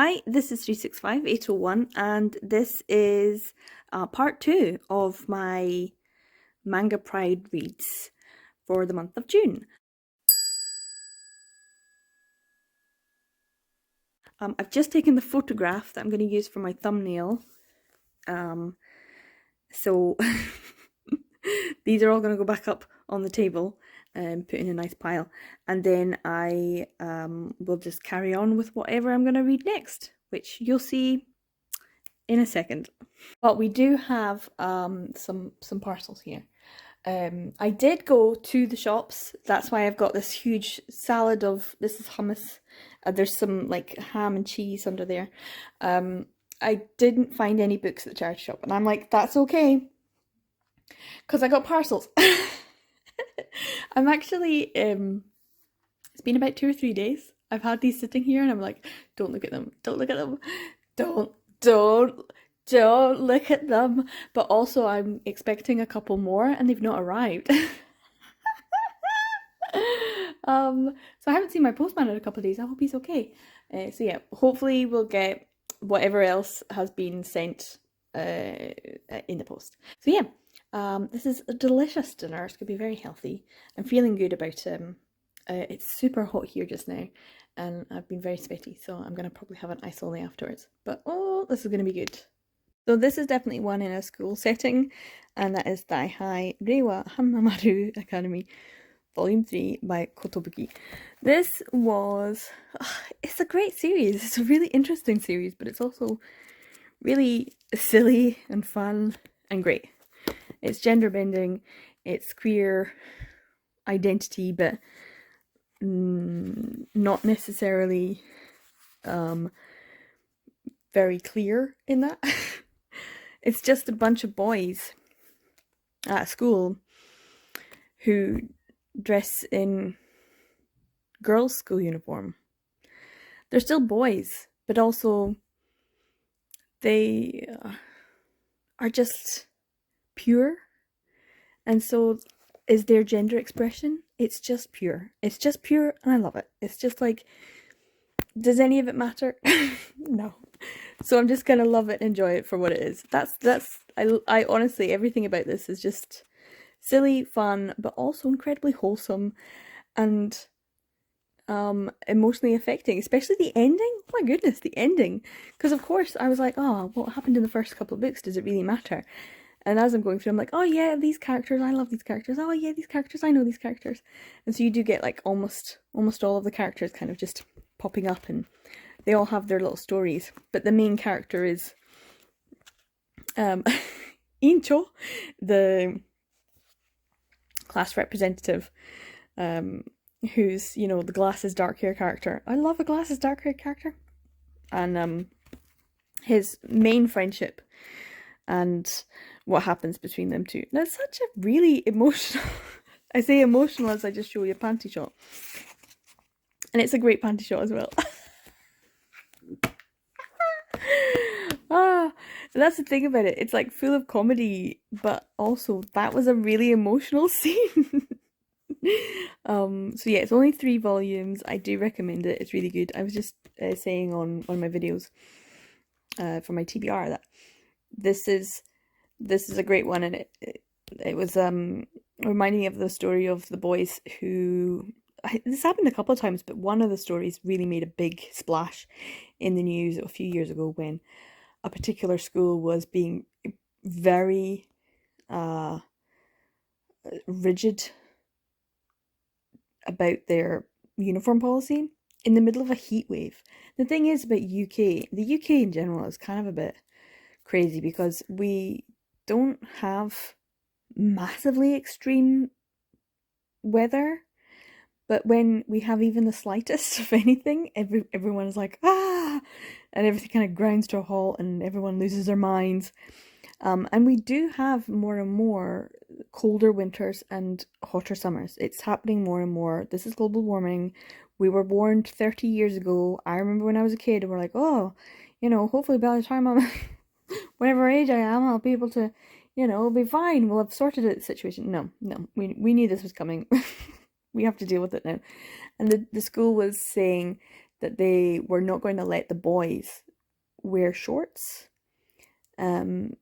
Hi, this is 365801 and this is part 2 of my Manga Pride reads for the month of June. I've just taken the photograph that I'm going to use for my thumbnail. So these are all going to go back up on the table and put in a nice pile, and then I will just carry on with whatever I'm going to read next, which you'll see in a second. But we do have some parcels here. I did go to the shops. That's why I've got this huge salad of, this is hummus. There's some like ham and cheese under there. I didn't find any books at the charity shop, and I'm like, that's okay, because I got parcels. I'm actually, it's been about 2 or 3 days. I've had these sitting here and I'm like, don't look at them, don't look at them, don't look at them. But also I'm expecting a couple more and they've not arrived. So I haven't seen my postman in a couple of days. I hope he's okay. So yeah, hopefully we'll get whatever else has been sent in the post. So yeah. This is a delicious dinner. It's going to be very healthy. I'm feeling good about it's super hot here just now and I've been very sweaty, so I'm going to probably have an ice only afterwards. But oh, this is going to be good. So this is definitely one in a school setting, and that is Daihai Reiwa Hanamaru Academy Volume 3 by Kotobuki. This was, it's a great series. It's a really interesting series, but it's also really silly and fun and great. It's gender bending, it's queer identity, but not necessarily very clear in that. It's just a bunch of boys at school who dress in girls' school uniform. They're still boys, but also they are just pure, and so is their gender expression. It's just pure. It's just pure, and I love it. It's just like, does any of it matter? No. So I'm just gonna love it and enjoy it for what it is. I honestly, everything about this is just silly, fun, but also incredibly wholesome and emotionally affecting, especially the ending. Oh my goodness, the ending. Because of course I was like, oh, what happened in the first couple of books? Does it really matter? And as I'm going through, I'm like, oh yeah, these characters, I love these characters. Oh yeah, these characters, I know these characters. And so you do get like almost all of the characters kind of just popping up, and they all have their little stories. But the main character is Incho, the class representative, who's, you know, the glasses dark hair character. I love a glasses dark hair character. And his main friendship and what happens between them two. Now, it's such a really emotional, I say emotional as I just show you a panty shot. And it's a great panty shot as well. That's the thing about it. It's like full of comedy, but also that was a really emotional scene. So yeah, it's only 3 volumes. I do recommend it. It's really good. I was just saying on one of my videos for my TBR that this is a great one, and it was reminding me of the story of the boys who, this happened a couple of times, but one of the stories really made a big splash in the news a few years ago when a particular school was being very rigid about their uniform policy in the middle of a heat wave. The thing is about the UK in general is kind of a bit crazy because we don't have massively extreme weather, but when we have even the slightest of anything, everyone is like, ah, and everything kind of grinds to a halt and everyone loses their minds. And we do have more and more colder winters and hotter summers. It's happening more and more. This is global warming. We were warned 30 years ago. I remember when I was a kid, we're like, oh, you know, hopefully by the time I'm whatever age I am, I'll be able to, you know, it'll be fine. We'll have sorted out the situation. No, we knew this was coming. We have to deal with it now. And the school was saying that they were not going to let the boys wear shorts. And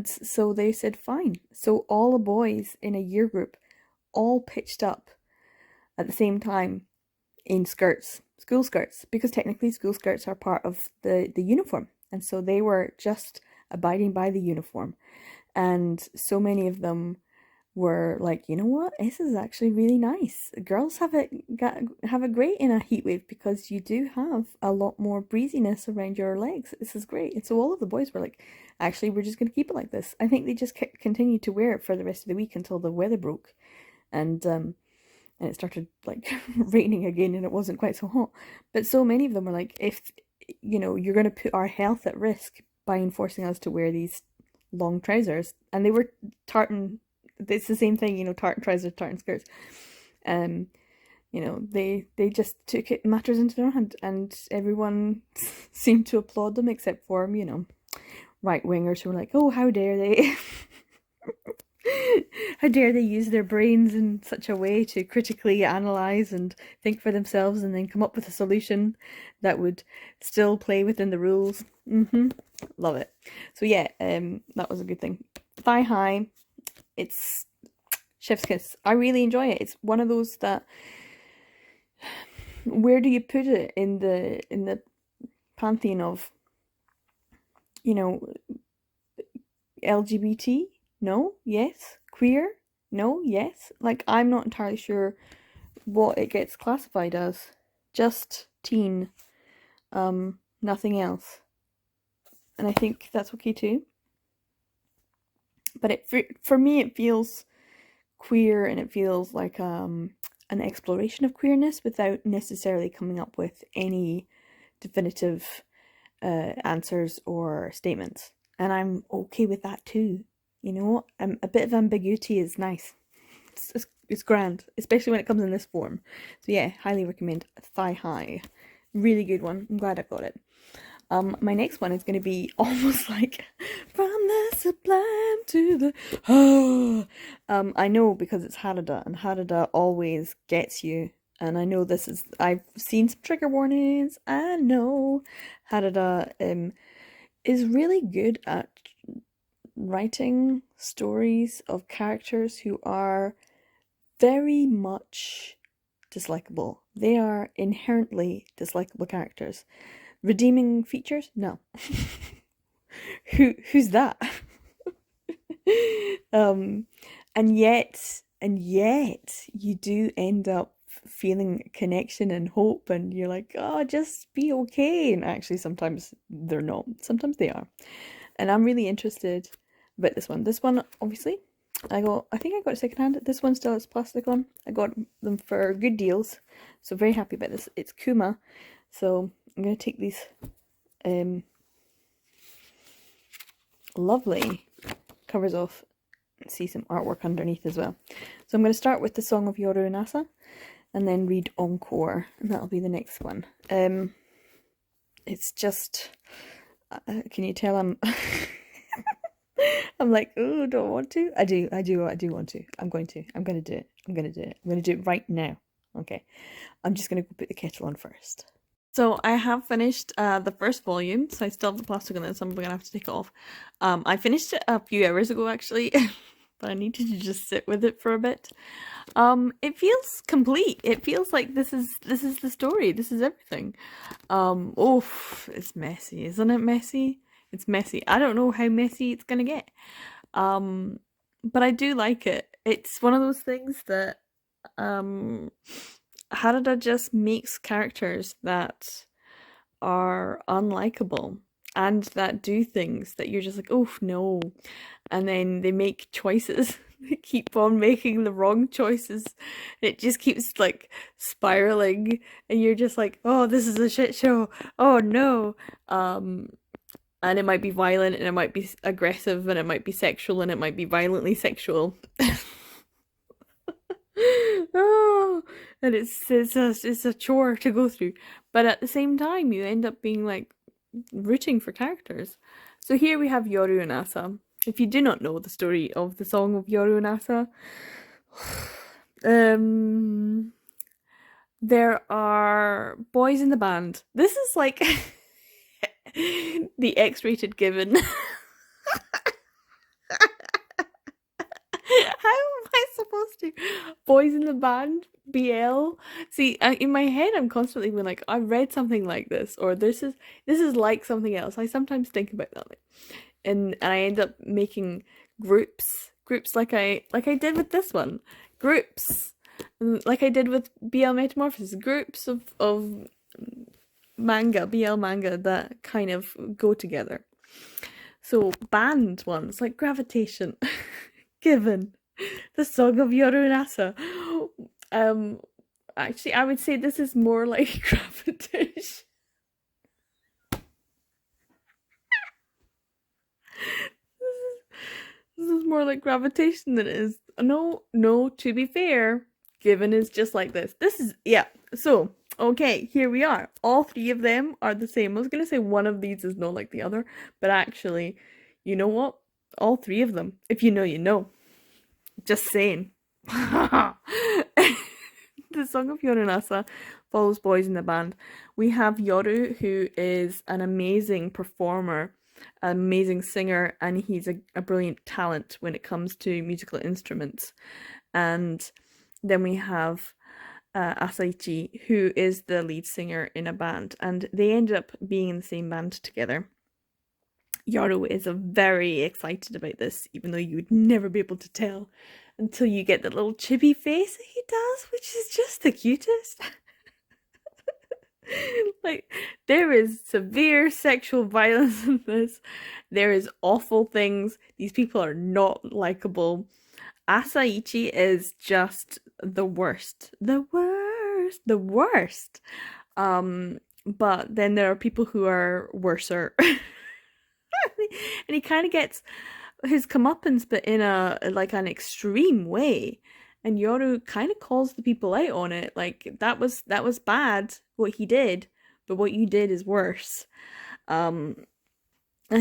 so they said fine. So all the boys in a year group all pitched up at the same time in skirts, school skirts, because technically school skirts are part of the uniform. And so they were just abiding by the uniform. And so many of them were like, you know what, this is actually really nice. Girls have it great in a heat wave because you do have a lot more breeziness around your legs. This is great. And so all of the boys were like, actually, we're just going to keep it like this. I think they just continued to wear it for the rest of the week until the weather broke, and it started like raining again, and it wasn't quite so hot. But so many of them were like, if you know, you're going to put our health at risk by enforcing us to wear these long trousers. And they were tartan. It's the same thing, you know, tartan trousers, tartan skirts. You know, they just took matters into their hand, and everyone seemed to applaud them, except for, you know, right wingers who were like, oh, how dare they? How dare they use their brains in such a way to critically analyze and think for themselves and then come up with a solution that would still play within the rules. Love it. So yeah, that was a good thing. Thigh high. It's chef's kiss. I really enjoy it. It's one of those that, where do you put it in the pantheon of, you know, LGBT? No? Yes? Queer? No? Yes? Like, I'm not entirely sure what it gets classified as. Just teen. Nothing else. And I think that's okay too. But for me, it feels queer, and it feels like an exploration of queerness without necessarily coming up with any definitive answers or statements. And I'm okay with that too. You know, a bit of ambiguity is nice. It's grand, especially when it comes in this form. So yeah, highly recommend Thigh High. Really good one. I'm glad I got it. My next one is going to be almost like from the sublime to the I know, because it's Harada, and Harada always gets you. And I know this is, I've seen some trigger warnings. I know Harada is really good at writing stories of characters who are very much dislikable. They are inherently dislikable characters. Redeeming features? No. Who's that? And yet you do end up feeling connection and hope, and you're like, oh, just be okay. And actually sometimes they're not. Sometimes they are. And I'm really interested about this one. This one, obviously, I think I got it secondhand. This one still has plastic on. I got them for good deals, so very happy about this. It's Kuma, so I'm going to take these lovely covers off and see some artwork underneath as well. So I'm going to start with the Song of Yoru Nasa and then read Encore, and that'll be the next one. It's just, can you tell I'm I'm like, oh, don't want to. I do want to. I'm going to do it. I'm going to do it right now. Okay. I'm just going to go put the kettle on first. So I have finished the first volume, so I still have the plastic on it, so I'm going to have to take it off. I finished it a few hours ago, actually, but I needed to just sit with it for a bit. It feels complete. It feels like this is the story. This is everything. Oh, it's messy, isn't it messy? It's messy. I don't know how messy it's gonna get. But I do like it. It's one of those things that Harada just makes characters that are unlikable and that do things that you're just like, oh no. And then they make choices. They keep on making the wrong choices. It just keeps like spiraling, and you're just like, oh, this is a shit show. Oh no. And it might be violent, and it might be aggressive, and it might be sexual, and it might be violently sexual. Oh, and it's a chore to go through. But at the same time, you end up being like rooting for characters. So here we have Yoru and Asa. If you do not know the story of the Song of Yoru and Asa, there are boys in the band. This is like the X-rated Given. How am I supposed to? Boys in the band, BL. See, in my head, I'm constantly being like, I read something like this, or this is like something else. I sometimes think about that, and I end up making groups like I did with this one, groups, like I did with BL Metamorphosis, groups of manga, BL manga that kind of go together. So band ones like Gravitation, Given, the Song of Yoru and Asa. Actually, I would say this is more like Gravitation. This is more like Gravitation than it is. No, to be fair, Given is just like this. This is, yeah. So, okay, here we are. All three of them are the same. I was going to say one of these is not like the other, but actually, you know what? All three of them. If you know, you know. Just saying. The Song of Yoru and Asa follows boys in the band. We have Yoru, who is an amazing performer, an amazing singer, and he's a brilliant talent when it comes to musical instruments. And then we have Asaichi, who is the lead singer in a band, and they end up being in the same band together. Yoru is very excited about this, even though you would never be able to tell until you get the little chibi face that he does, which is just the cutest. Like, there is severe sexual violence in this. There is awful things. These people are not likable. Asaichi is just the worst. The worst. But then there are people who are worser. And he kind of gets his comeuppance, but in an extreme way. And Yoru kind of calls the people out on it, like that was bad what he did, but what you did is worse. And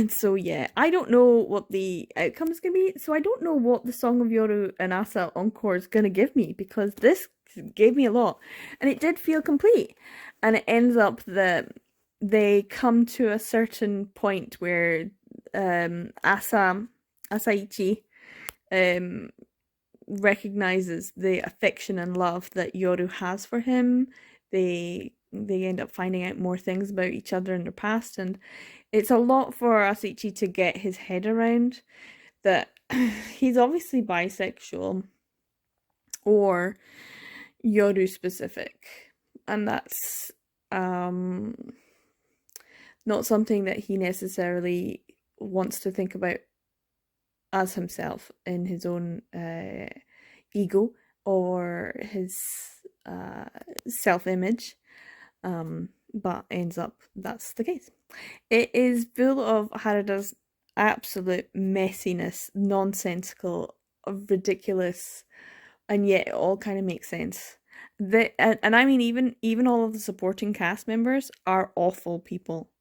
so yeah, I don't know what the outcome is gonna be. So I don't know what the Song of Yoru and Asa encore is gonna give me, because this gave me a lot, and it did feel complete. And it ends up that they come to a certain point where Asaichi recognizes the affection and love that Yoru has for him. They end up finding out more things about each other in their past, and it's a lot for Asaichi to get his head around that he's obviously bisexual or Yoru specific, and that's not something that he necessarily wants to think about as himself in his own ego or his self-image, but ends up that's the case. It is full of Harada's absolute messiness, nonsensical, ridiculous, and yet it all kind of makes sense. And I mean, even all of the supporting cast members are awful people.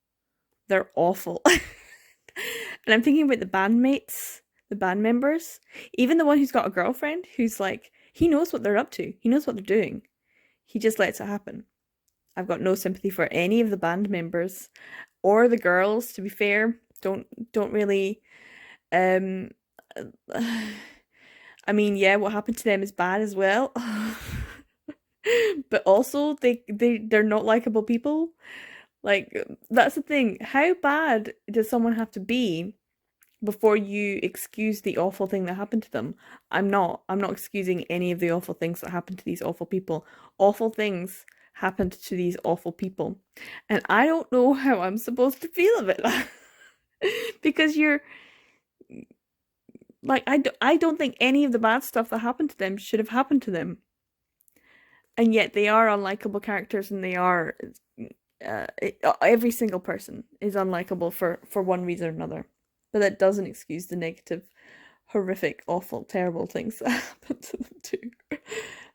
They're awful. And I'm thinking about the bandmates, the band members, even the one who's got a girlfriend who's like, he knows what they're up to. He knows what they're doing. He just lets it happen. I've got no sympathy for any of the band members or the girls, to be fair. Don't really I mean, yeah, what happened to them is bad as well. But also they're not likable people. Like, that's the thing. How bad does someone have to be before you excuse the awful thing that happened to them? I'm not excusing any of the awful things that happened to these awful people. Awful things happened to these awful people. And I don't know how I'm supposed to feel about that. Because you're like, I don't think any of the bad stuff that happened to them should have happened to them. And yet they are unlikable characters, and they are every single person is unlikable for one reason or another. But that doesn't excuse the negative, horrific, awful, terrible things that happen to them too.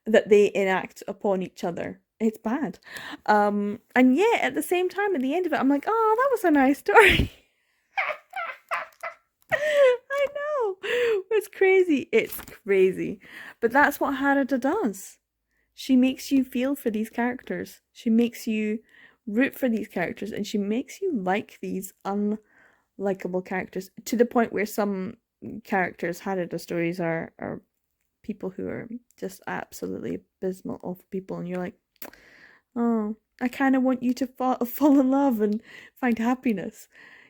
That they enact upon each other. It's bad. And yet at the same time, at the end of it, I'm like, oh, that was a nice story. I know. It's crazy. But that's what Harada does. she makes you feel for these characters. She makes you root for these characters, and she makes you like these unlikable characters to the point where some characters, Harada stories, are people who are just absolutely abysmal, awful people, and you're like, oh, I kind of want you to fall in love and find happiness.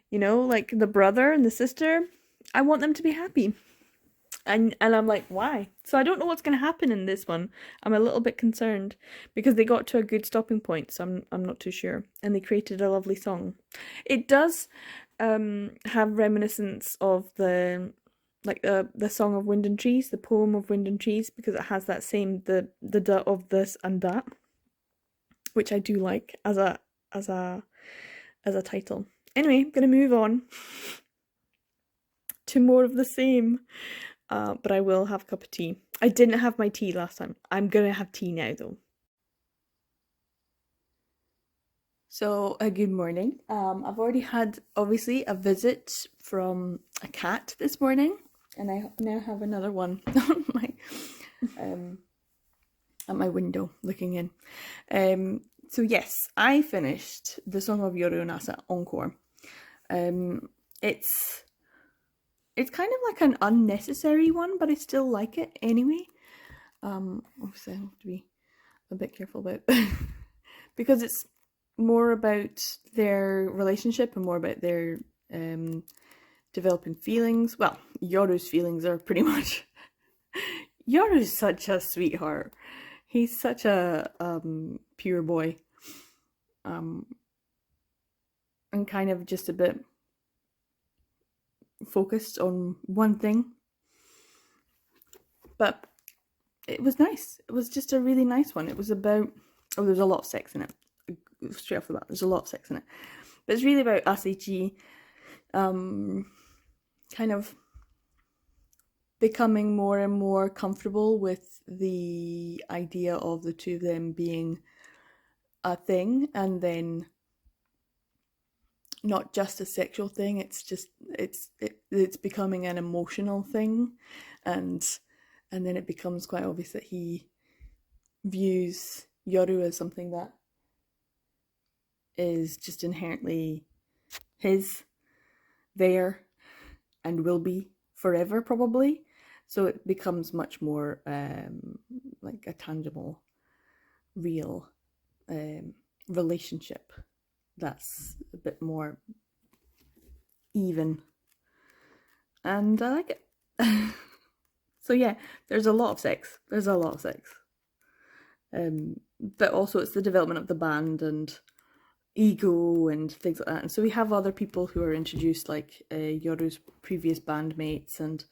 You know, like the brother and the sister, I want them to be happy. And I'm like, why? So I don't know what's going to happen in this one. I'm a little bit concerned because they got to a good stopping point, so I'm not too sure. And they created a lovely song. It does have reminiscence of the song of Wind and Trees, the poem of Wind and Trees, because it has that same the da of this and that, which I do like as a title. Anyway, I'm gonna move on to more of the same. But I will have a cup of tea. I didn't have my tea last time. I'm gonna have tea now though. So, good morning. I've already had, obviously, a visit from a cat this morning, and I now have another one on my at my window looking in. So yes, I finished the Song of Yoru Nasa Encore. It's kind of like an unnecessary one, but I still like it anyway. Obviously I have to be a bit careful about because it's more about their relationship and more about their developing feelings. Well, Yoru's feelings are pretty much Yoru's such a sweetheart. He's such a pure boy. And kind of just a bit focused on one thing. But it was nice. It was just a really nice one. It was about, there's a lot of sex in it. Straight off the bat, there's a lot of sex in it. But it's really about Asachi kind of becoming more and more comfortable with the idea of the two of them being a thing, and then not just a sexual thing, it's becoming an emotional thing, and then it becomes quite obvious that he views Yoru as something that is just inherently his, there, and will be forever probably. So it becomes much more like a tangible, real relationship that's a bit more even, and I like it. So yeah, there's a lot of sex. But also it's the development of the band and ego and things like that. And so we have other people who are introduced, like Yoru's previous bandmates and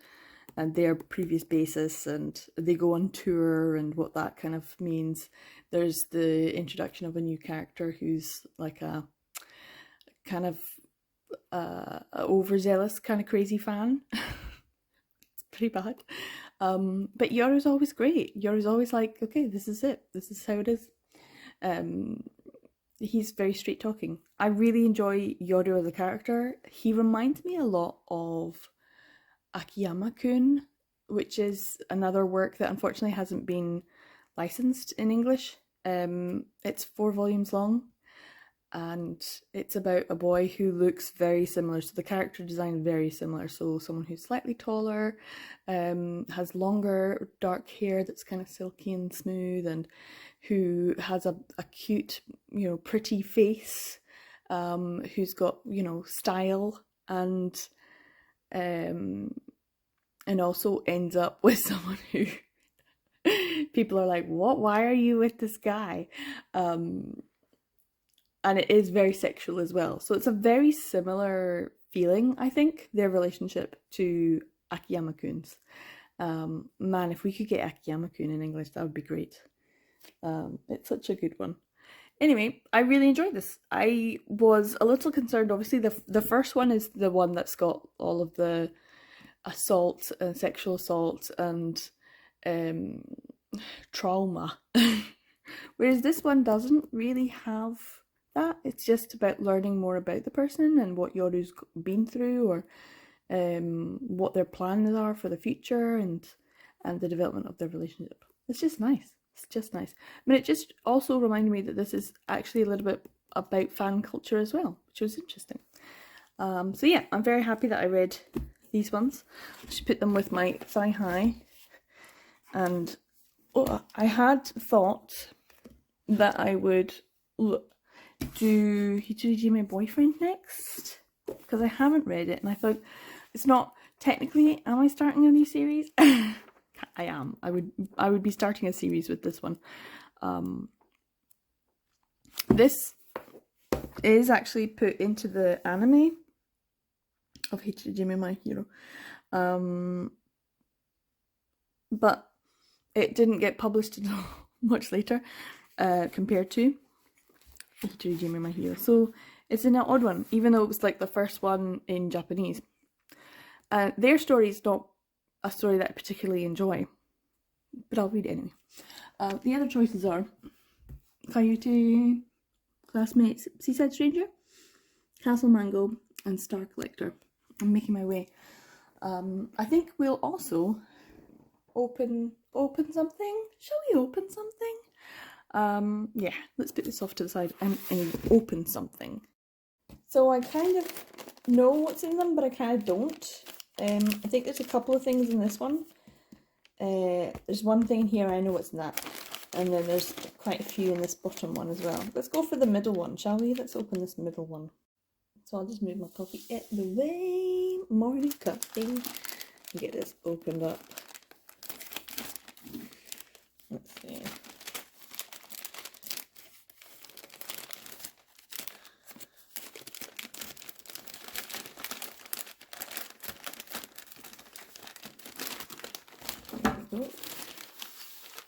their previous bassists, and they go on tour and what that kind of means. There's the introduction of a new character who's like a kind of overzealous, kind of crazy fan. It's pretty bad. But Yoru's always great. Yoru's always like, okay, this is it. This is how it is. He's very straight talking. I really enjoy Yoru as a character. He reminds me a lot of Akiyama-kun, which is another work that unfortunately hasn't been licensed in English. It's 4 volumes long, and it's about a boy who looks very similar. So the character design is very similar. So someone who's slightly taller, has longer dark hair that's kind of silky and smooth, and who has a cute, pretty face, who's got, style, and also ends up with someone who people are like, what? Why are you with this guy? And it is very sexual as well. So it's a very similar feeling, I think, their relationship to Akiyama-kun's. Man, if we could get Akiyama-kun in English, that would be great. It's such a good one. Anyway, I really enjoyed this. I was a little concerned, obviously. The first one is the one that's got all of the assault and sexual assault and trauma. Whereas this one doesn't really have that. It's just about learning more about the person and what Yoru's been through, or what their plans are for the future, and the development of their relationship. It's just nice. It's just nice. I mean, it just also reminded me that this is actually a little bit about fan culture as well, which was interesting. So yeah, I'm very happy that I read these ones. I should put them with my thigh high. And I had thought that I would do Hitsujime Boyfriend next, because I haven't read it, and I thought it's not technically, am I starting a new series? I am. I would be starting a series with this one. This is actually put into the anime of Hitsujime My Hero. But it didn't get published until much later compared to Hitsujime My Hero. So it's an odd one, even though it was like the first one in Japanese. Their story is not a story that I particularly enjoy, but I'll read it anyway. The other choices are Kayute, Classmates, Seaside Stranger, Castle Mango, and Star Collector. I'm making my way. I think we'll also open something. Shall we open something? Yeah, let's put this off to the side and open something. So I kind of know what's in them, but I kind of don't. I think there's a couple of things in this one. There's one thing in here, I know what's in that. And then there's quite a few in this bottom one as well. Let's go for the middle one, shall we? Let's open this middle one. So I'll just move my coffee out the way. Morning coffee. And get this opened up. Let's see.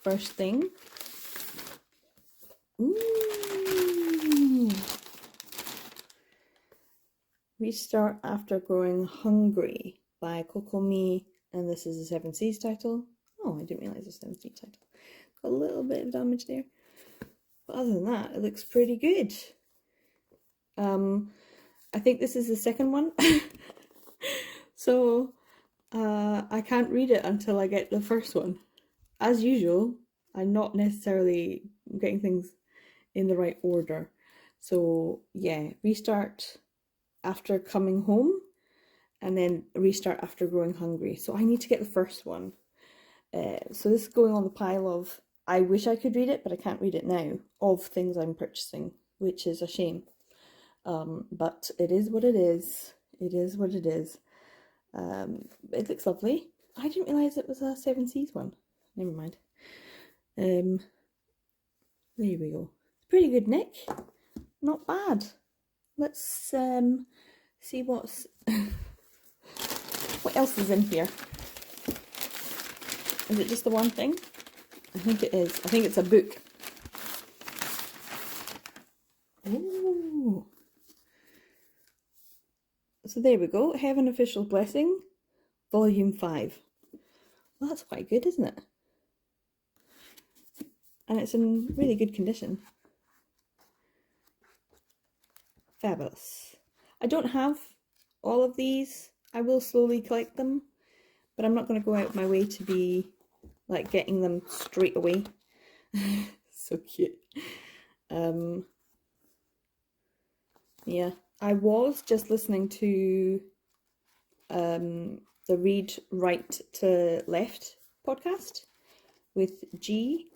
First thing. Ooh. Restart After Growing Hungry by Kokomi, and this is a 7 Seas title. Oh, I didn't realise it was a 7 Seas title. Got a little bit of damage there. But other than that, it looks pretty good. I think this is the second one. So I can't read it until I get the first one. As usual, I'm not necessarily getting things in the right order. So yeah, restart after coming home, and then restart after growing hungry. So I need to get the first one. So this is going on the pile of, I wish I could read it, but I can't read it now, of things I'm purchasing, which is a shame. But it is what it is. It is what it is. It looks lovely. I didn't realise it was a 7 Seas one. Never mind. There we go. Pretty good, Nick. Not bad. Let's see what's what else is in here. Is it just the one thing? I think it is. I think it's a book. Ooh. So there we go. Heaven Official Blessing, Volume 5. Well, that's quite good, isn't it? And it's in really good condition. Fabulous. I don't have all of these. I will slowly collect them, but I'm not going to go out of my way to be like getting them straight away. So cute. Yeah, I was just listening to the Read Right to Left podcast with G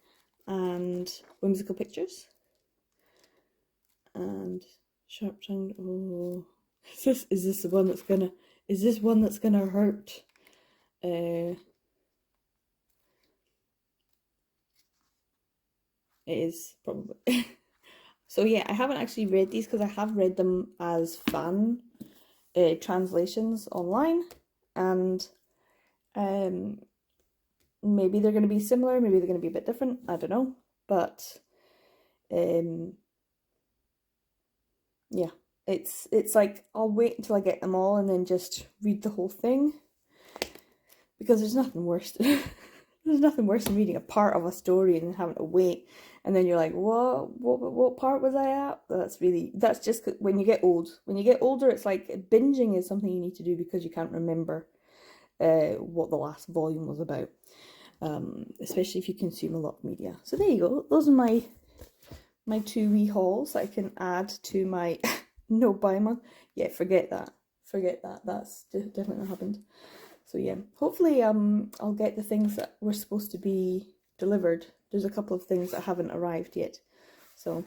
and Whimsical Pictures and Sharp Tongued. Oh, is this the one that's gonna? Is this one that's gonna hurt? It is probably. So yeah, I haven't actually read these because I have read them as fan translations online, and maybe they're going to be similar, maybe they're going to be a bit different, I don't know, but yeah, it's like I'll wait until I get them all and then just read the whole thing, because there's nothing worse. There's nothing worse than reading a part of a story and then having to wait, and then you're like, what part was I at? That's just when you get old. When you get older, it's like binging is something you need to do because you can't remember what the last volume was about. especially if you consume a lot of media. So there you go. Those are my 2 wee hauls I can add to my no buy month. Yeah, forget that. That's definitely not happened. So yeah, hopefully I'll get the things that were supposed to be delivered. There's a couple of things that haven't arrived yet. So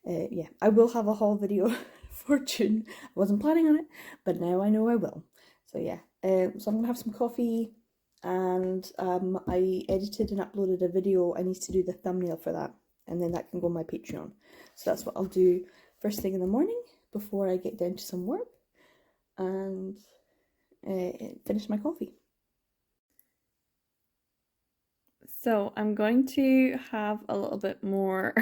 yeah, I will have a haul video for June. I wasn't planning on it, but now I know I will. So yeah, so I'm gonna have some coffee, and I edited and uploaded a video. I need to do the thumbnail for that, and then that can go on my Patreon. So that's what I'll do first thing in the morning before I get down to some work and finish my coffee. So I'm going to have a little bit more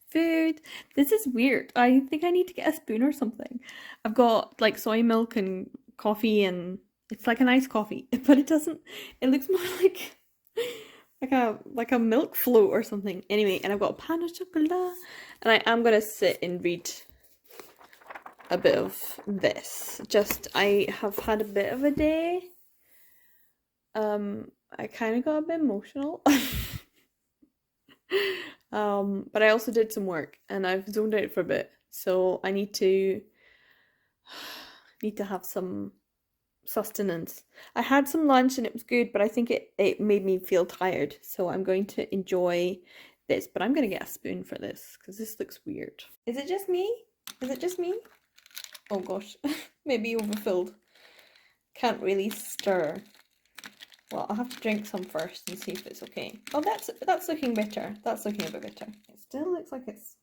food. This is weird. I think I need to get a spoon or something. I've got like soy milk and coffee, and it's like a nice coffee, but it doesn't, it looks more like a milk float or something. Anyway, and I've got a pan of chocolate, and I am gonna sit and read a bit of this. Just, I have had a bit of a day. I kind of got a bit emotional. But I also did some work and I've zoned out for a bit, so I need to have some sustenance. I had some lunch and it was good, but I think it made me feel tired, so I'm going to enjoy this, but I'm going to get a spoon for this because this looks weird. Is it just me? Is it just me? Oh gosh, maybe overfilled. Can't really stir. Well, I'll have to drink some first and see if it's okay. Oh, that's looking better. That's looking a bit better. It still looks like it's,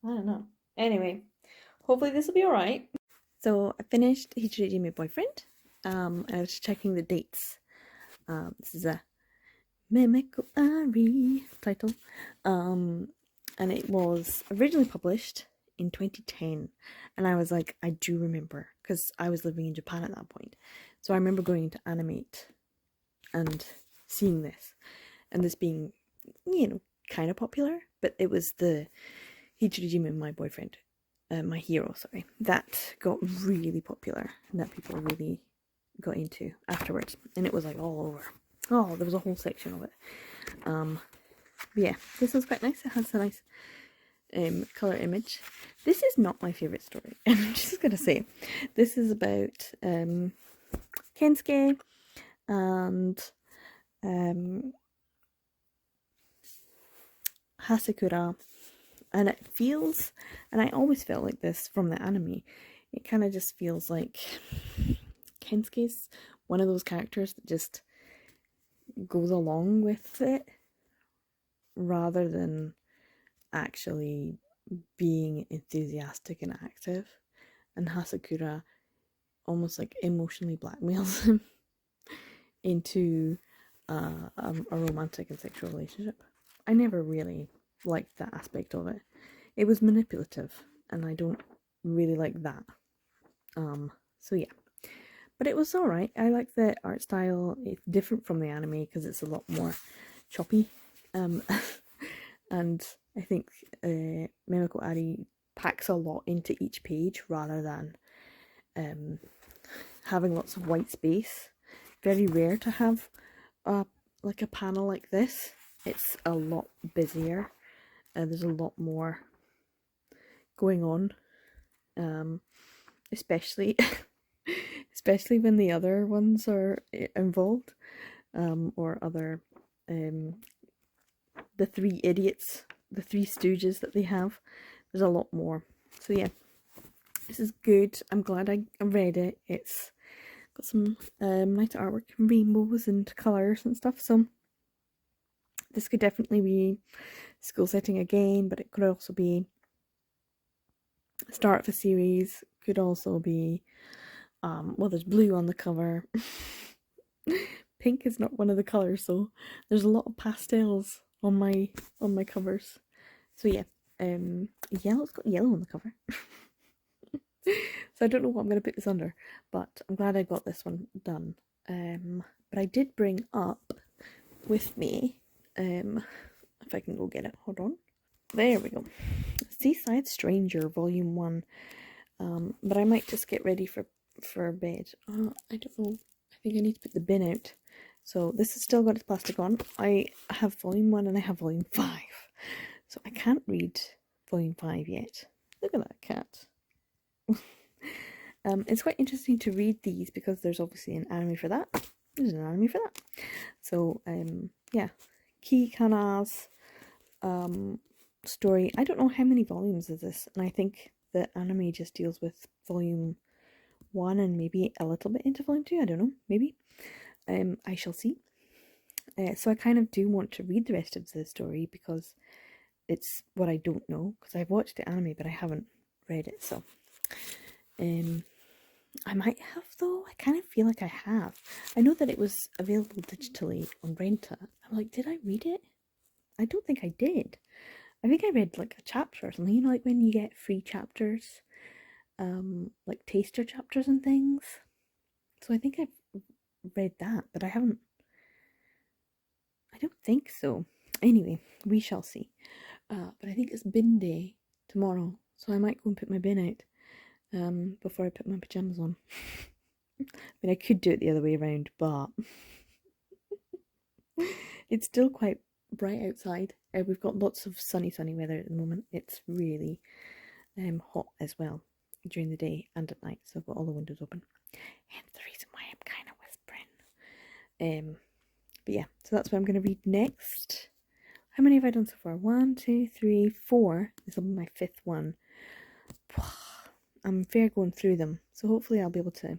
I don't know. Anyway, hopefully this will be alright. So I finished Hichiriji My Boyfriend. I was checking the dates. This is a Memeko Ari title. And it was originally published in 2010. And I was like, I do remember, because I was living in Japan at that point. So I remember going to Animate and seeing this, and this being, you know, kind of popular, but it was the Hichiriji My Boyfriend, My Hero, sorry, that got really popular and that people really got into afterwards, and it was like all over. Oh, there was a whole section of it. Yeah, this was quite nice. It has a nice colour image. This is not my favourite story. I'm just gonna say, this is about Kensuke and Hasekura, and it feels, and I always felt like this from the anime, it kind of just feels like Kensuke's one of those characters that just goes along with it rather than actually being enthusiastic and active, and Hasekura almost like emotionally blackmails him into a romantic and sexual relationship. I never really liked that aspect of it. It was manipulative, and I don't really like that. So yeah, but it was alright. I like the art style. It's different from the anime because it's a lot more choppy. And I think Memeko Ari packs a lot into each page rather than having lots of white space. Very rare to have like a panel like this. It's a lot busier. There's a lot more going on, especially when the other ones are involved, or other the three idiots, the three stooges that they have. There's a lot more. So yeah, this is good. I'm glad I read it. It's got some nice artwork and rainbows and colours and stuff, so this could definitely be school setting again, but it could also be the start of a series. Could also be, well, there's blue on the cover. Pink is not one of the colours, so there's a lot of pastels on my covers. So yeah, yellow's got yellow on the cover. So I don't know what I'm going to put this under, but I'm glad I got this one done. But I did bring up with me, if I can go get it, hold on. There we go. Seaside Stranger, Volume 1. But I might just get ready for bed. I don't know. I think I need to put the bin out So this has still got its plastic on. I have volume 1 and I have volume 5. So I can't read volume 5 yet. Look at that cat. It's quite interesting to read these because there's obviously an anime for that. There's an anime for that. So, yeah. Ki Kana's story. I don't know how many volumes is this, and I think the anime just deals with volume 1 and maybe a little bit into volume 2. I don't know. Maybe. I shall see. So I kind of do want to read the rest of the story because it's what I don't know, because I've watched the anime but I haven't read it, so I might have though. I kind of feel like I have. I know that it was available digitally on Renta. I'm like, did I read it? I don't think I did. I think I read like a chapter or something, you know, like when you get free chapters, like taster chapters and things. So I think I've read that, but I haven't. I don't think so. Anyway, we shall see. But I think it's bin day tomorrow, so I might go and put my bin out before I put my pyjamas on. I mean, I could do it the other way around, but it's still quite bright outside. We've got lots of sunny weather at the moment. It's really hot as well during the day and at night, so I've got all the windows open. Hence the reason why I'm kind of whispering. But yeah, so that's what I'm going to read next. How many have I done so far? 1, 2, 3, 4. This will be my 5th one. I'm fair going through them, so hopefully I'll be able to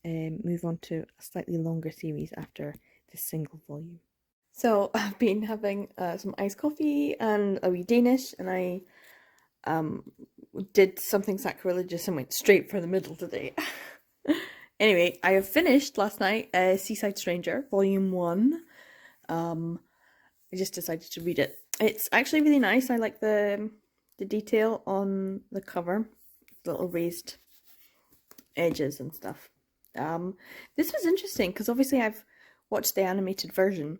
move on to a slightly longer series after this single volume. So I've been having some iced coffee and a wee Danish, and I did something sacrilegious and went straight for the middle today. Anyway, I have finished last night Seaside Stranger, Volume 1. I just decided to read it. It's actually really nice. I like the detail on the cover. Little raised edges and stuff. This was interesting because obviously I've watched the animated version,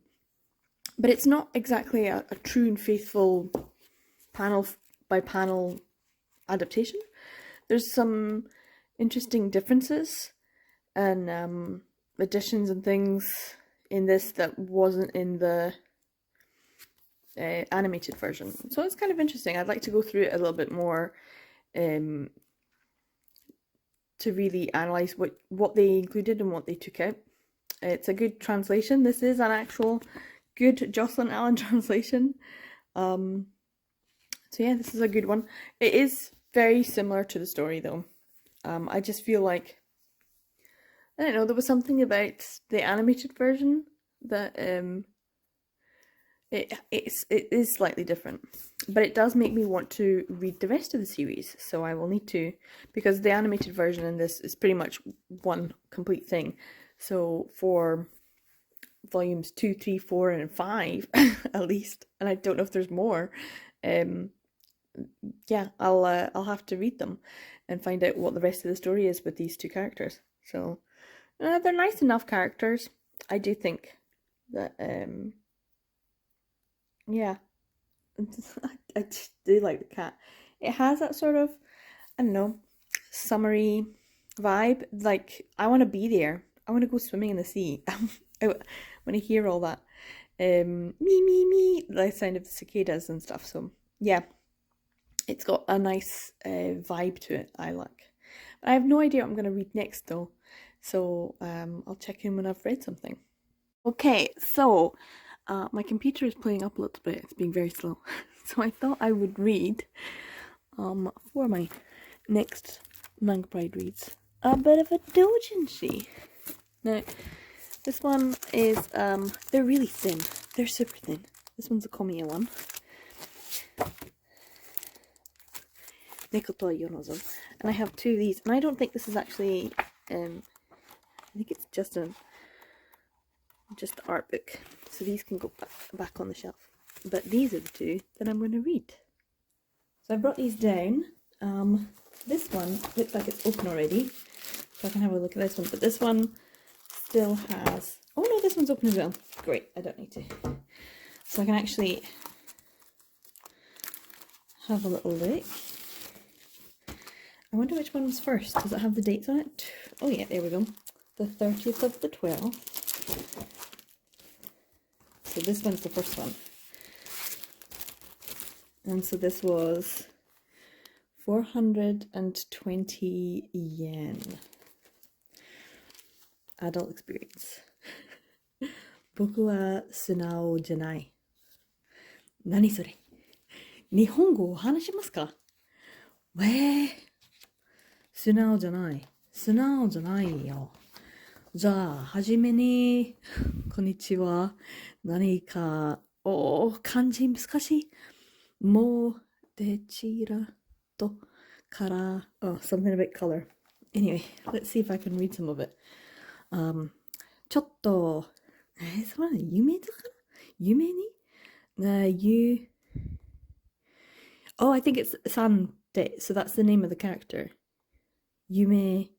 but it's not exactly a true and faithful panel by panel adaptation. There's some interesting differences and additions and things in this that wasn't in the animated version. So it's kind of interesting. I'd like to go through it a little bit more to really analyse what they included and what they took out. It's a good translation. This is an actual good Jocelyn Allen translation. So yeah, this is a good one. It is very similar to the story though. I just feel like, I don't know, there was something about the animated version that it is slightly different, but it does make me want to read the rest of the series, so I will need to, because the animated version in this is pretty much one complete thing. So for volumes 2, 3, 4, and 5 at least, and I don't know if there's more, yeah, I'll have to read them and find out what the rest of the story is with these two characters. So they're nice enough characters. I do think that yeah, I just do like the cat. It has that sort of, I don't know, summery vibe. Like, I want to be there. I want to go swimming in the sea. When I hear all that me, the sound of the cicadas and stuff. So yeah, it's got a nice vibe to it. I like. I have no idea what I'm going to read next though. So I'll check in when I've read something. Okay, so my computer is playing up a little bit. It's being very slow. So I thought I would read, for my next Manga Pride reads, a bit of a doujinshi. Now, this one is, they're really thin. They're super thin. This one's a Komiya one. Nekoto Yonozo. And I have two of these. And I don't think this is actually, I think it's just the art book. So these can go back on the shelf. But these are the two that I'm going to read. So I brought these down. This one looks like it's open already. So I can have a look at this one. But this one still has... Oh no, this one's open as well. Great, I don't need to. So I can actually have a little look. I wonder which one was first. Does it have the dates on it? Oh yeah, there we go. The 30th of the 12th. So this one's the first one. And so this was 420 yen. Adult experience. 僕は素直じゃない。何それ？日本語を話しますか？素直じゃない。素直じゃないよ。じゃあ、はじめに、こんにちは。何か、漢字難しい。もう、でちらと、から、something about color. Anyway, let's see if I can read some of it. ちょっと、そうなの？夢とかな？夢にOh, I think it's Sante, so that's the name of the character. Yumeni?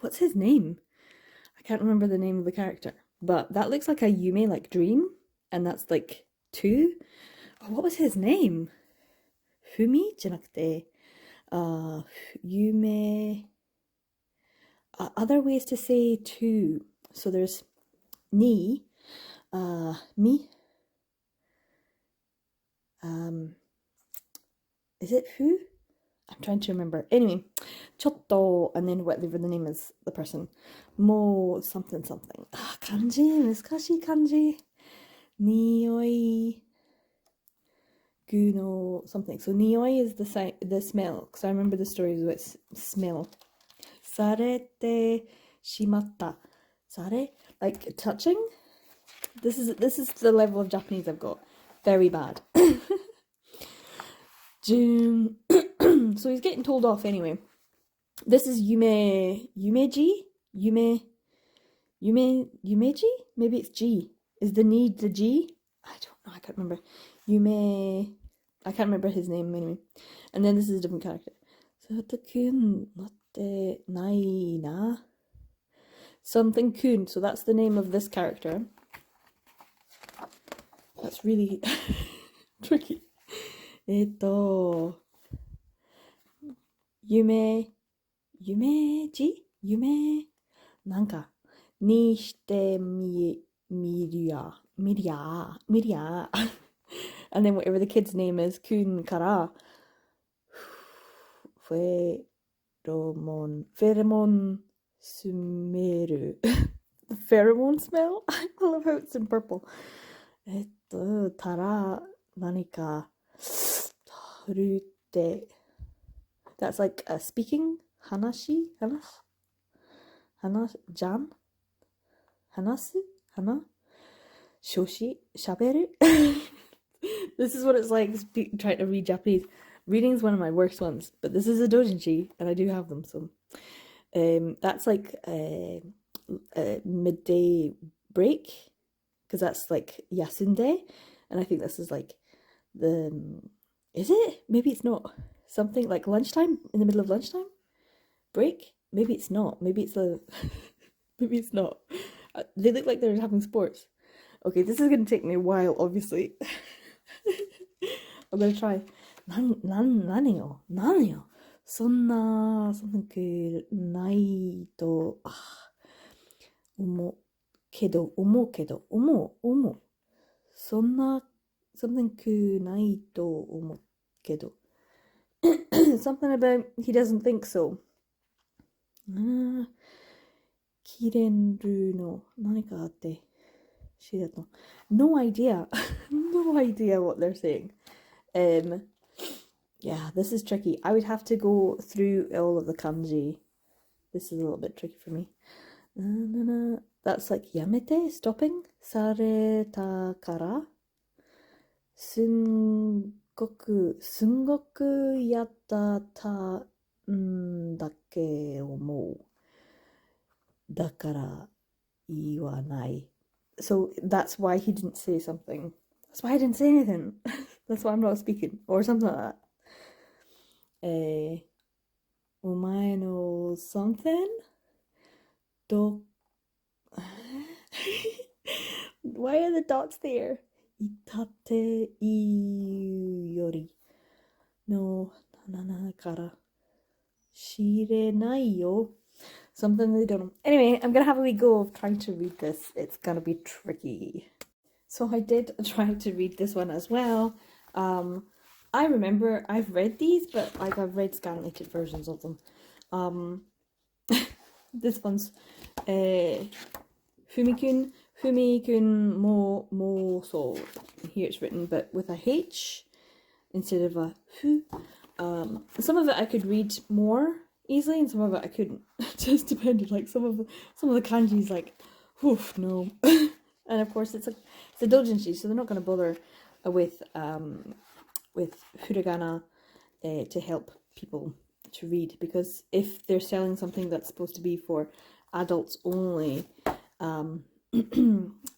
What's his name? I can't remember the name of the character, but that looks like a Yume, like dream, and that's like 2. Oh, what was his name? Fumi? じゃなくて, Yume. Other ways to say 2. So there's ni, mi. Is it who? I'm trying to remember. Anyway, ちょっと, and then whatever the name is, the person. もう something something. 漢字難しい漢字。匂い gu no something. So 匂い is the smell, because I remember the stories with smell. されてしまった. Sare? Like touching? This is the level of Japanese I've got. Very bad. June. So he's getting told off anyway. This is Yumeji? Yumeji? Maybe it's G. Is the need the G? I don't know, I can't remember. I can't remember his name anyway. And then this is a different character. Something kun. So that's the name of this character. That's really tricky. 夢なんかにしてみりゃ and then whatever the kid's name is くんからフェロモンスメル the pheromone smell. I love how it's in purple. たら何かふるって that's like speaking 話しゃべる This is what it's like trying to read Japanese. Reading is one of my worst ones, but this is a doujinshi and I do have them, so that's like a midday break, because that's like yasunde, and I think this is like is it? Maybe it's not. Something like lunchtime, in the middle of lunchtime break? Maybe it's not. Maybe it's maybe it's not. They look like they're having sports. Okay, this is going to take me a while, obviously. I'm going to try. 何よ そんな something ないと思うけどそんな something ないと思うけどsomething about he doesn't think so. キレるの何かあって知らない No idea. No idea what they're saying. Yeah, this is tricky. I would have to go through all of the kanji. This is a little bit tricky for me. That's like yamete, stopping. されたからすんごくやったんだけ思う。だから言わない。So that's why he didn't say something. That's why I didn't say anything. That's why I'm not speaking. Or something like that. お前の something? Why are the dots there? いたっていいよりのから知れないよ。something they don't know. Anyway, I'm gonna have a wee go of trying to read this. It's gonna be tricky. So I did try to read this one as well. I remember I've read these, but like I've read scanlated versions of them. This one's Fumikun mo so. Here it's written, but with a H instead of a fu. Some of it I could read more easily, and some of it I couldn't. It just depended. Like some of the kanji's like, oof, no. And of course it's a doujinshi, so they're not going to bother with hiragana to help people to read, because if they're selling something that's supposed to be for adults only,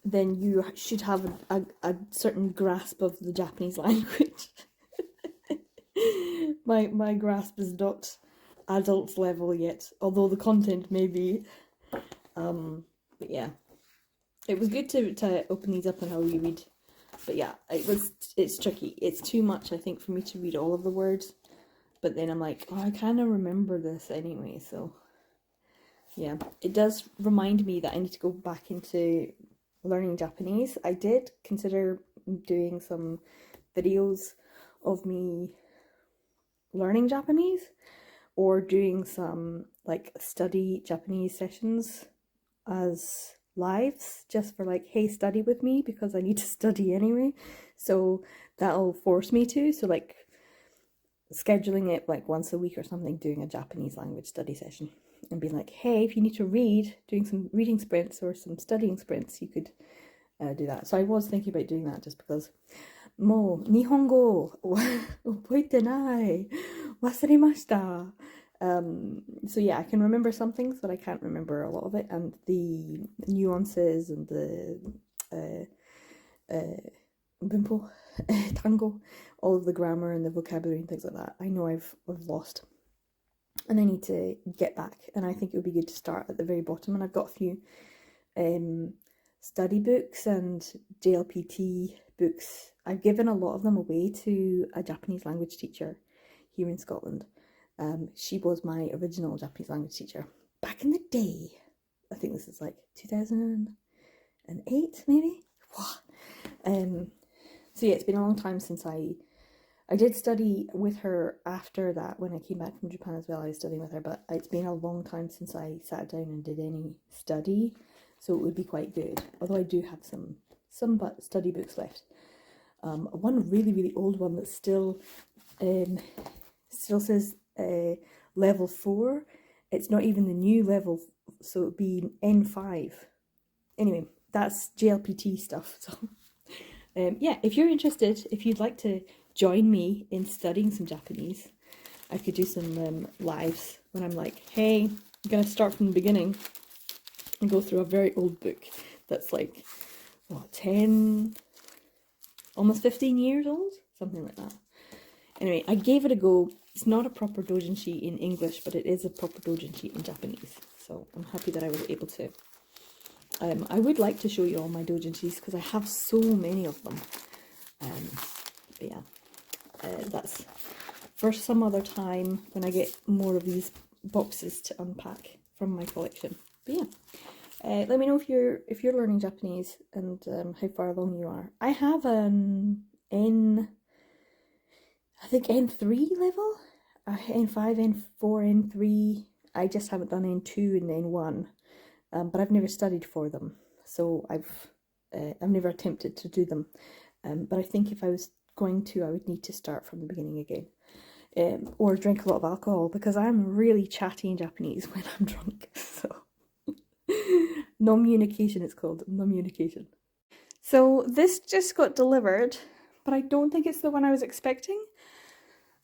then you should have a certain grasp of the Japanese language. My grasp is not adult level yet, although the content may be. But yeah, it was good to open these up and have a wee read. But yeah, it's tricky. It's too much, I think, for me to read all of the words. But then I'm like, oh, I kind of remember this anyway, so yeah. It does remind me that I need to go back into learning Japanese. I did consider doing some videos of me learning Japanese, or doing some like study Japanese sessions as lives, just for like, hey, study with me, because I need to study anyway, so that'll force me to. So like scheduling it like once a week or something, doing a Japanese language study session, and being like, hey, if you need to read, doing some reading sprints or some studying sprints, you could do that. So I was thinking about doing that, just because mo nihongo oboete nai wasuremashita. So yeah, I can remember some things, but I can't remember a lot of it, and the nuances and the bimpo, tango, all of the grammar and the vocabulary and things like that, I know I've lost, and I need to get back. And I think it would be good to start at the very bottom. And I've got a few study books and JLPT books. I've given a lot of them away to a Japanese language teacher here in Scotland. She was my original Japanese language teacher back in the day. I think this is like 2008 maybe. So yeah, it's been a long time since I did study with her after that. When I came back from Japan as well, I was studying with her, but it's been a long time since I sat down and did any study, so it would be quite good. Although I do have some study books left. One really old one that still says level 4. It's not even the new level, so it would be N5. Anyway, that's JLPT stuff. So yeah, if you're interested, if you'd like to join me in studying some Japanese, I could do some lives when I'm like, hey, I'm gonna start from the beginning and go through a very old book that's like, what, 10, almost 15 years old? Something like that. Anyway, I gave it a go. It's not a proper doujinshi in English, but it is a proper doujinshi in Japanese. So I'm happy that I was able to. I would like to show you all my doujinshis, because I have so many of them. But yeah, that's for some other time when I get more of these boxes to unpack from my collection. But yeah, let me know if you're learning Japanese, and how far along you are. I have an I think N3 level, N5, N4, N3. I just haven't done N2 and N1, but I've never studied for them, so I've never attempted to do them. But I think if I was going to, I would need to start from the beginning again, or drink a lot of alcohol, because I'm really chatty in Japanese when I'm drunk. So non-communication, it's called non-communication. So this just got delivered, but I don't think it's the one I was expecting.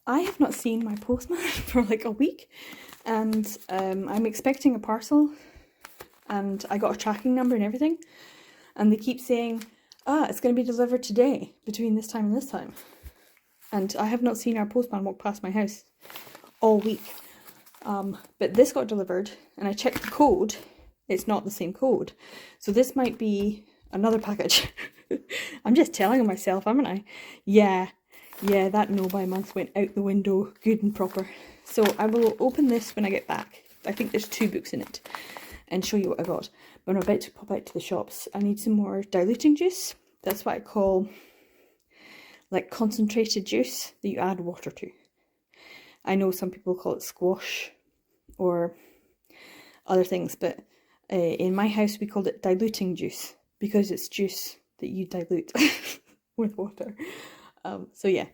I have not seen my postman for like a week, and I'm expecting a parcel, and I got a tracking number and everything, and they keep saying, it's going to be delivered today between this time and this time, and I have not seen our postman walk past my house all week. But this got delivered, and I checked the code. It's not the same code, so this might be another package. I'm just telling myself, haven't I? Yeah, that no by month went out the window, good and proper. So I will open this when I get back, I think there's 2 books in it, and show you what I got. When I'm about to pop out to the shops, I need some more diluting juice. That's what I call like concentrated juice that you add water to. I know some people call it squash or other things, but in my house we called it diluting juice because it's juice that you dilute with water. So yeah,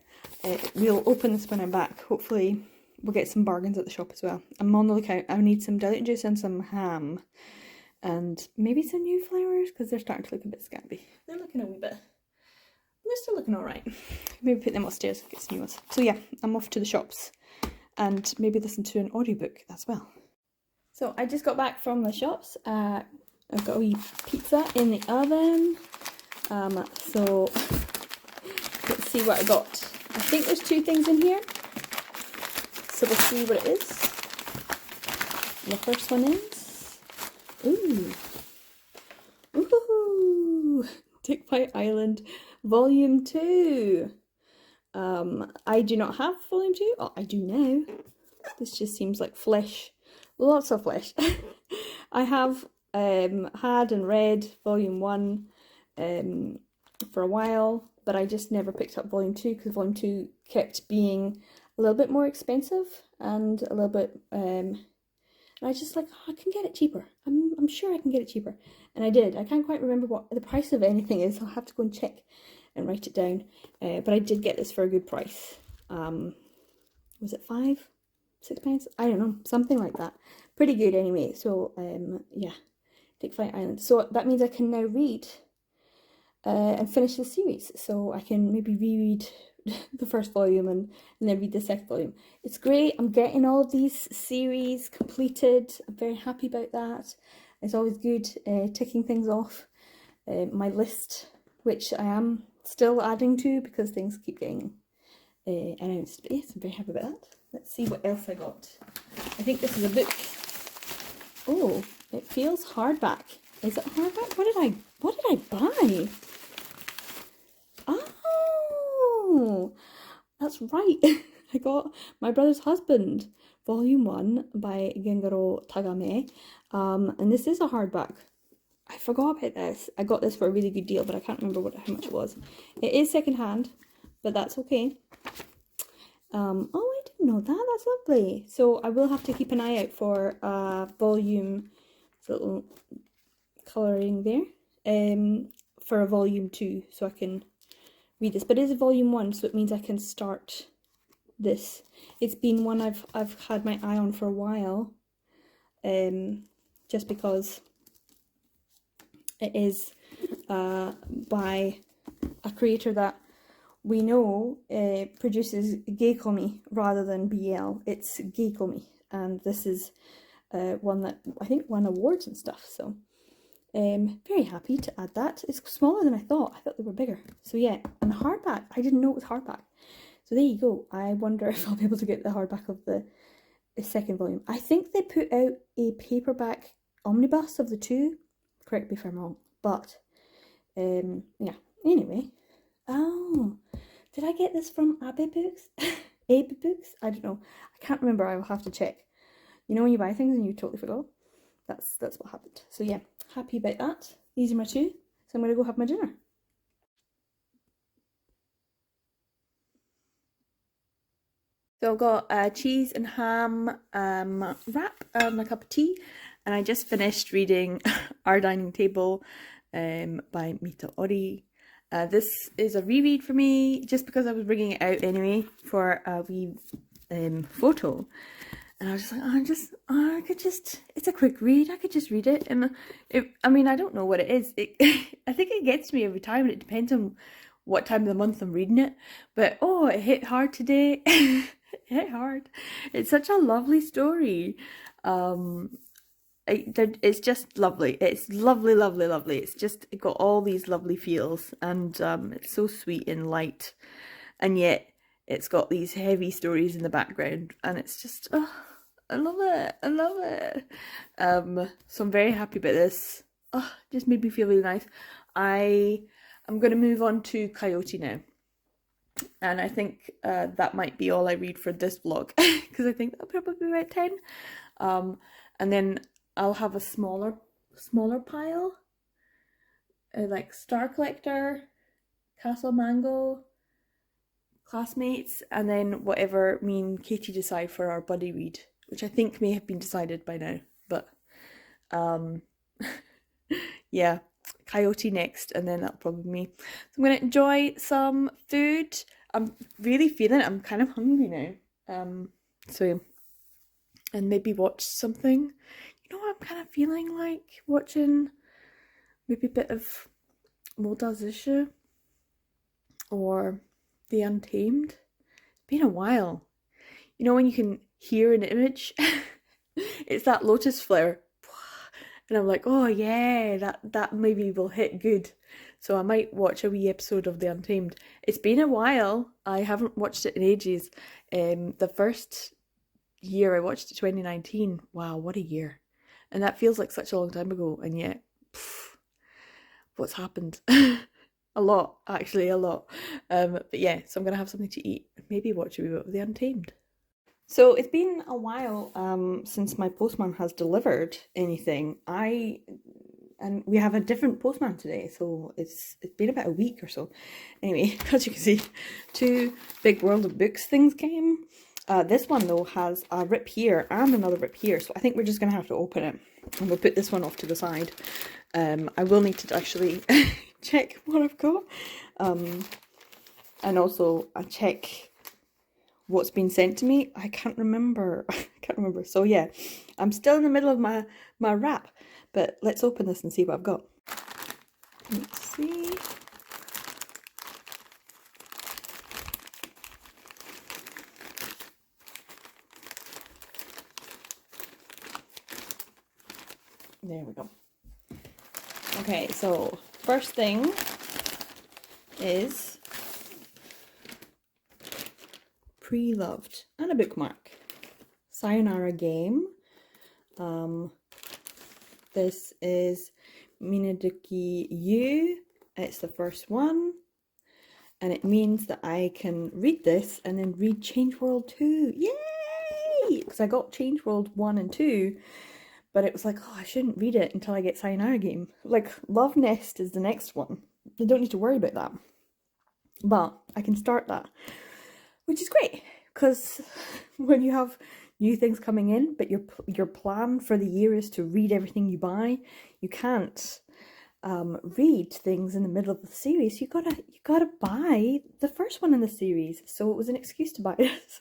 we'll open this when I'm back. Hopefully we'll get some bargains at the shop as well. I'm on the lookout. I need some diluting juice and some ham. And maybe some new flowers because they're starting to look a bit scabby. They're looking a wee bit. They're still looking alright. Maybe put them upstairs and get some new ones. So yeah, I'm off to the shops and maybe listen to an audiobook as well. So I just got back from the shops. I've got a wee pizza in the oven. So let's see what I got. I think there's 2 things in here. So we'll see what it is. The first one is Ooh! Tick Fight Island Volume 2. I do not have Volume 2. Oh, I do now. This just seems like flesh. Lots of flesh. I have had and read Volume 1 for a while, but I just never picked up Volume 2 because Volume 2 kept being a little bit more expensive and a little bit... And I just like, oh, I can get it cheaper. I'm sure I can get it cheaper. And I did. I can't quite remember what the price of anything is. I'll have to go and check and write it down. But I did get this for a good price. Was it £5? £6? I don't know. Something like that. Pretty good anyway. So, yeah. Tick Fight Island. So that means I can now read and finish the series. So I can maybe reread the first volume and then read the second volume. It's great. I'm getting all of these series completed. I'm very happy about that. It's always good ticking things off my list, which I am still adding to because things keep getting announced. But yes, I'm very happy about that. Let's see what else I got. I think this is a book. Oh, it feels hardback. Is it hardback? What did I buy? Oh, that's right. I got My Brother's Husband, Volume 1 by Gengaro Tagame. And this is a hardback. I forgot about this. I got this for a really good deal, but I can't remember how much it was. It is secondhand, but that's okay. Oh, I didn't know that. That's lovely. So I will have to keep an eye out for volume, little colouring there, for a volume 2, so I can read this. But it is a volume 1, so it means I can start this. It's been one I've had my eye on for a while, just because it is by a creator that we know produces gay comi rather than BL. It's gay comi, and this is one that I think won awards and stuff, so very happy to add that. It's smaller than I thought. I thought they were bigger. So yeah, and hardback. I didn't know it was hardback. So there you go. I wonder if I'll be able to get the hardback of the second volume. I think they put out a paperback omnibus of the 2. Correct me if I'm wrong. But yeah. Anyway. Oh, did I get this from Abe Books? Abe Books? I don't know. I can't remember. I will have to check. You know when you buy things and you totally forgot? That's what happened. So yeah, happy about that. These are my 2. So I'm going to go have my dinner. So I've got a cheese and ham wrap and a cup of tea. And I just finished reading Our Dining Table by Mito Ori. This is a reread for me, just because I was bringing it out anyway for a wee photo. And I was just like, it's a quick read, I could just read it. And I mean, I don't know what it is. I think it gets me every time, and it depends on what time of the month I'm reading it. But oh, it hit hard today. It hit hard. It's such a lovely story. It's just lovely. It's lovely, lovely, lovely. It's just got all these lovely feels, and it's so sweet and light, and yet it's got these heavy stories in the background, and it's just, oh, I love it. I love it. So I'm very happy about this. Oh, it just made me feel really nice. I'm going to move on to Coyote now. And I think that might be all I read for this vlog, because I think that'll probably be about 10. And then I'll have a smaller pile, like Star Collector, Castle Mango, Classmates, and then whatever me and Katie decide for our buddy read, which I think may have been decided by now, but yeah, Coyote next, and then that'll probably be me. So I'm gonna enjoy some food. I'm really feeling it. I'm kind of hungry now. So, and maybe watch something. You know what I'm kind of feeling like watching? Maybe a bit of Moda or The Untamed. It's been a while. You know when you can hear an image? It's that lotus flower. And I'm like, oh yeah, that maybe will hit good. So I might watch a wee episode of The Untamed. It's been a while. I haven't watched it in ages. The first year I watched it, 2019. Wow, what a year. And that feels like such a long time ago. And yet, what's happened? A lot, actually, a lot. But yeah, so I'm going to have something to eat. Maybe watch a wee bit of The Untamed. So it's been a while since my postman has delivered anything. And we have a different postman today, so it's been about a week or so. Anyway, as you can see, 2 big World of Books things came. This one though has a rip here and another rip here, so I think we're just gonna have to open it, and we'll put this one off to the side. I will need to actually check what I've got, and also check what's been sent to me. I can't remember. So yeah, I'm still in the middle of my wrap, but let's open this and see what I've got. Let's see. There we go. Okay, so first thing is Pre-Loved and a bookmark. Sayonara Game. This is Minaduki Yu. It's the first one. And it means that I can read this and then read Change World 2. Yay! Because I got Change World 1 and 2. But it was like, oh, I shouldn't read it until I get Sayonara Game. Like, Love Nest is the next one. I don't need to worry about that. But I can start that. Which is great. Because when you have new things coming in, but your plan for the year is to read everything you buy, you can't read things in the middle of the series. You gotta buy the first one in the series. So it was an excuse to buy this.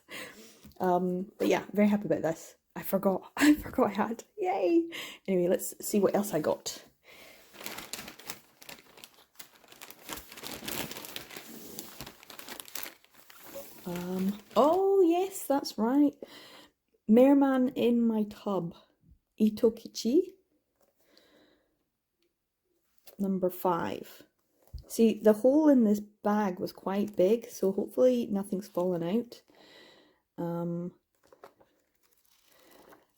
But yeah, very happy about this. I forgot I had. Yay! Anyway, let's see what else I got. Oh yes, that's right. Merman in My Tub. Itokichi. Number 5. See, the hole in this bag was quite big, so hopefully nothing's fallen out.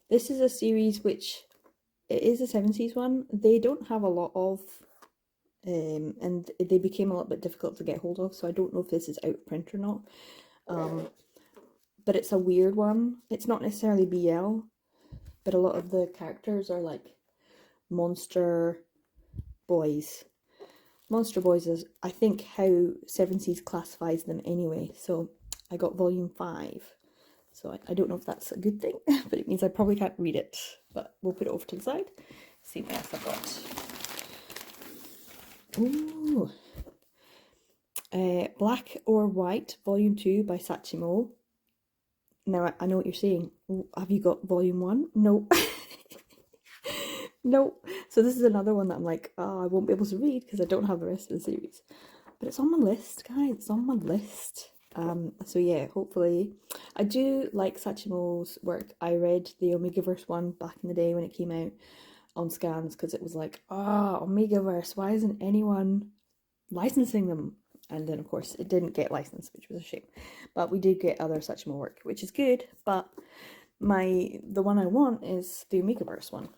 This is a series which, it is a 7Cs one. They don't have a lot of, and they became a little bit difficult to get hold of, so I don't know if this is out of print or not. But it's a weird one. It's not necessarily BL, but a lot of the characters are like monster boys. Monster boys is, I think, how 7Cs classifies them anyway. So I got volume 5. So I don't know if that's a good thing, but it means I probably can't read it. But we'll put it off to the side. See what else I've got. Ooh. Black or White, Volume 2 by Sachimo. Now, I know what you're saying. Have you got Volume 1? No. No. So this is another one that I'm like, oh, I won't be able to read because I don't have the rest of the series. But it's on my list, guys. It's on my list. So yeah, hopefully. I do like Sachimo's work. I read the Omegaverse one back in the day when it came out on scans because it was like, Omegaverse, why isn't anyone licensing them? And then of course it didn't get licensed, which was a shame. But we did get other Sachimo work, which is good. But the one I want is the Omegaverse one.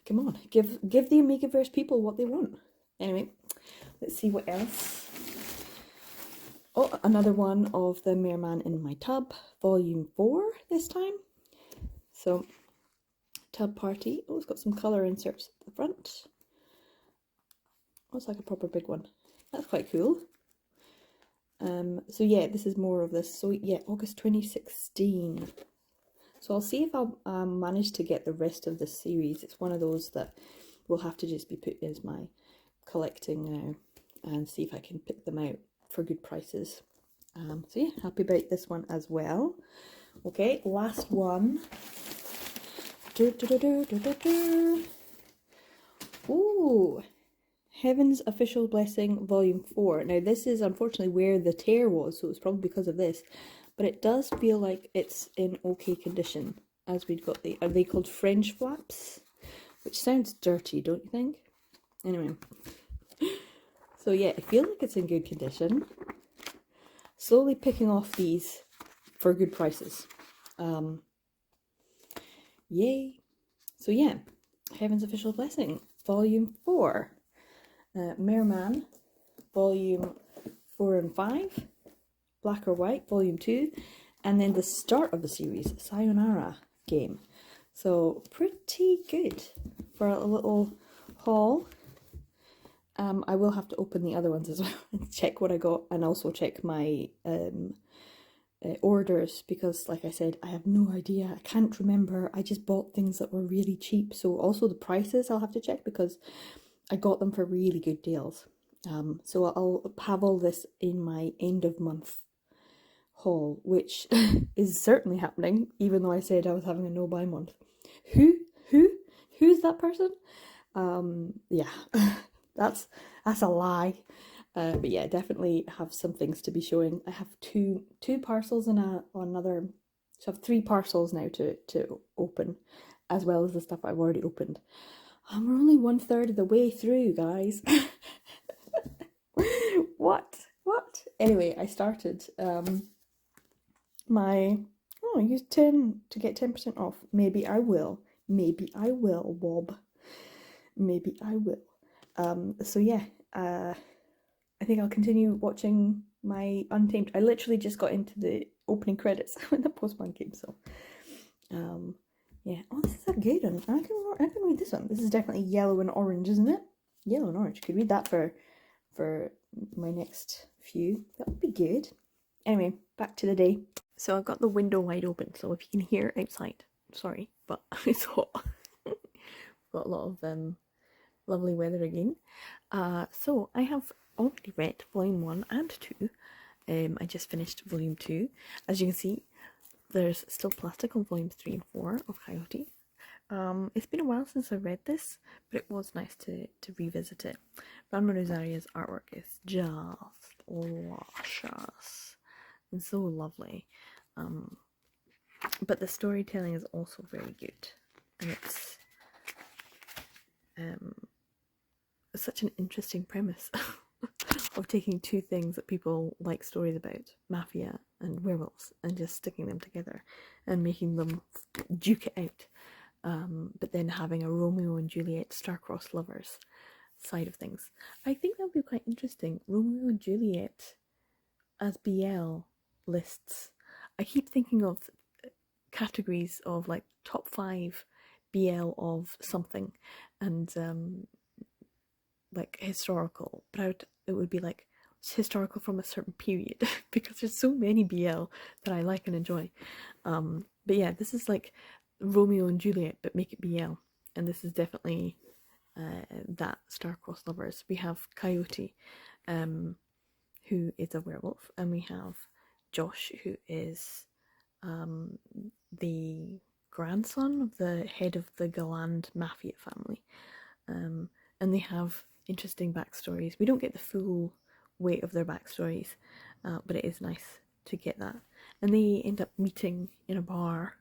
Come on, give the Omegaverse people what they want. Anyway, let's see what else. Oh, another one of the Merman in My Tub, volume 4 this time. So, Tub Party. Oh, it's got some colour inserts at the front. Oh, it's like a proper big one. That's quite cool. So yeah, this is more of this. So yeah, August 2016. So I'll see if I'll manage to get the rest of this series. It's one of those that will have to just be put as my collecting now, and see if I can pick them out for good prices. So yeah, happy about this one as well. Okay, last one. Ooh, Heaven's Official Blessing Volume 4. Now this is unfortunately where the tear was, so it's probably because of this. But it does feel like it's in okay condition, as we've got the, are they called French flaps? Which sounds dirty, don't you think? Anyway. So yeah, I feel like it's in good condition. Slowly picking off these for good prices. Yay. So yeah, Heaven's Official Blessing, Volume 4. Merman, Volume 4 and 5. Black or White, Volume 2, and then the start of the series, Sayonara game. So pretty good for a little haul. I will have to open the other ones as well and check what I got, and also check my orders, because like I said, I have no idea. I can't remember. I just bought things that were really cheap. So also the prices I'll have to check, because I got them for really good deals. So I'll have all this in my end of month haul, which is certainly happening, even though I said I was having a no buy month. Who's that person? Yeah, that's a lie. But yeah, definitely have some things to be showing. I have two parcels and another, so I have 3 parcels now to open, as well as the stuff I've already opened. We're only 1/3 of the way through, guys. What? Anyway, I started I used 10 to get 10% off. Maybe I will, Wob. Maybe I will. So yeah, I think I'll continue watching my Untamed. I literally just got into the opening credits when the postman came, so yeah. Oh, this is a good one. I can read this one. This is definitely yellow and orange, isn't it? Yellow and orange. Could read that for my next few. That would be good. Anyway, back to the day. So I've got the window wide open, so if you can hear outside, sorry, but it's hot. Got a lot of lovely weather again. So I have already read Volume 1 and 2. I just finished Volume 2. As you can see, there's still plastic on Volumes 3 and 4 of Coyote. It's been a while since I read this, but it was nice to revisit it. Ranma Rosaria's artwork is just luscious and so lovely. But the storytelling is also very good, and it's such an interesting premise of taking 2 things that people like stories about, mafia and werewolves, and just sticking them together and making them duke it out. But then having a Romeo and Juliet star-crossed lovers side of things. I think that would be quite interesting. Romeo and Juliet as BL lists. I keep thinking of categories of like top 5 BL of something, and like historical, but it would be like historical from a certain period because there's so many BL that I like and enjoy. But yeah, this is like Romeo and Juliet, but make it BL, and this is definitely that star-crossed lovers. We have Coyote, who is a werewolf, and we have Josh, who is the grandson of the head of the Galland mafia family, and they have interesting backstories. We don't get the full weight of their backstories, but it is nice to get that. And they end up meeting in a bar,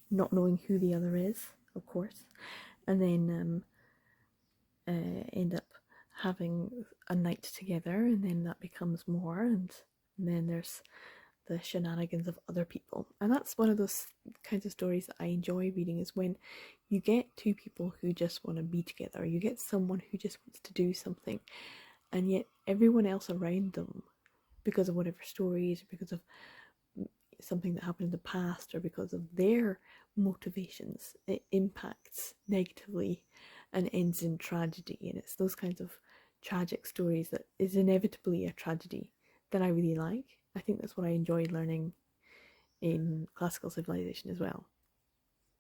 not knowing who the other is, of course, and then end up having a night together, and then that becomes more, and then there's the shenanigans of other people. And that's one of those kinds of stories that I enjoy reading, is when you get 2 people who just want to be together. You get someone who just wants to do something, and yet everyone else around them because of whatever stories, or because of something that happened in the past, or because of their motivations, it impacts negatively and ends in tragedy. And it's those kinds of tragic stories that is inevitably a tragedy that I really like. I think that's what I enjoyed learning in classical civilization as well.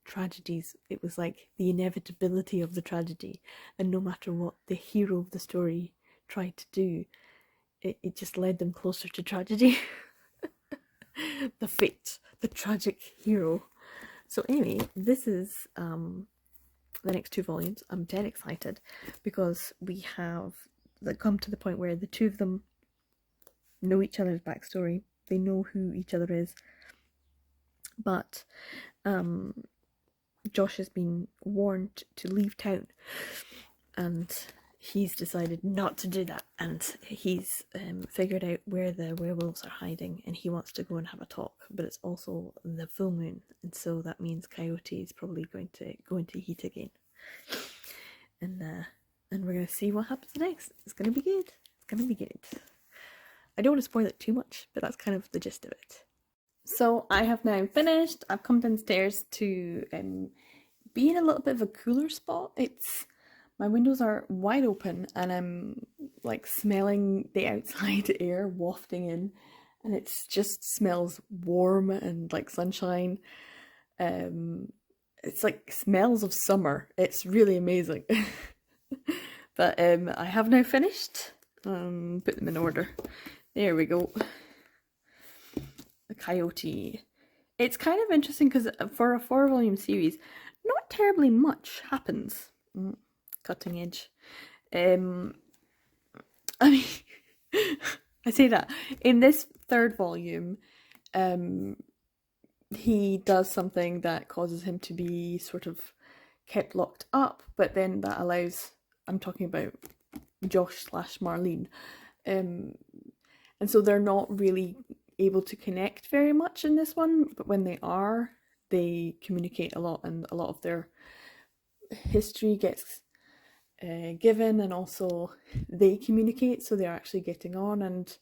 Tragedies, it was like the inevitability of the tragedy, and no matter what the hero of the story tried to do, it just led them closer to tragedy. The fate, the tragic hero. So anyway, this is the next 2 volumes. I'm dead excited because we have come to the point where the 2 of them know each other's backstory. They know who each other is, but Josh has been warned to leave town, and he's decided not to do that, and he's figured out where the werewolves are hiding, and he wants to go and have a talk. But it's also the full moon, and so that means Coyote is probably going to go into heat again, and we're gonna see what happens next. It's gonna be good. It's gonna be good. I don't want to spoil it too much, but that's kind of the gist of it. So I have now finished. I've come downstairs to be in a little bit of a cooler spot. My windows are wide open, and I'm like smelling the outside air wafting in, and it just smells warm and like sunshine. It's like smells of summer. It's really amazing. But I have now finished. Put them in order. There we go. The Coyote. It's kind of interesting because for a 4-volume series, not terribly much happens. Cutting edge. I mean, I say that in this 3rd volume, he does something that causes him to be sort of kept locked up, but then that allows, I'm talking about Josh / Marlene, and so they're not really able to connect very much in this one, but when they are, they communicate a lot, and a lot of their history gets given, and also they communicate, so they're actually getting on and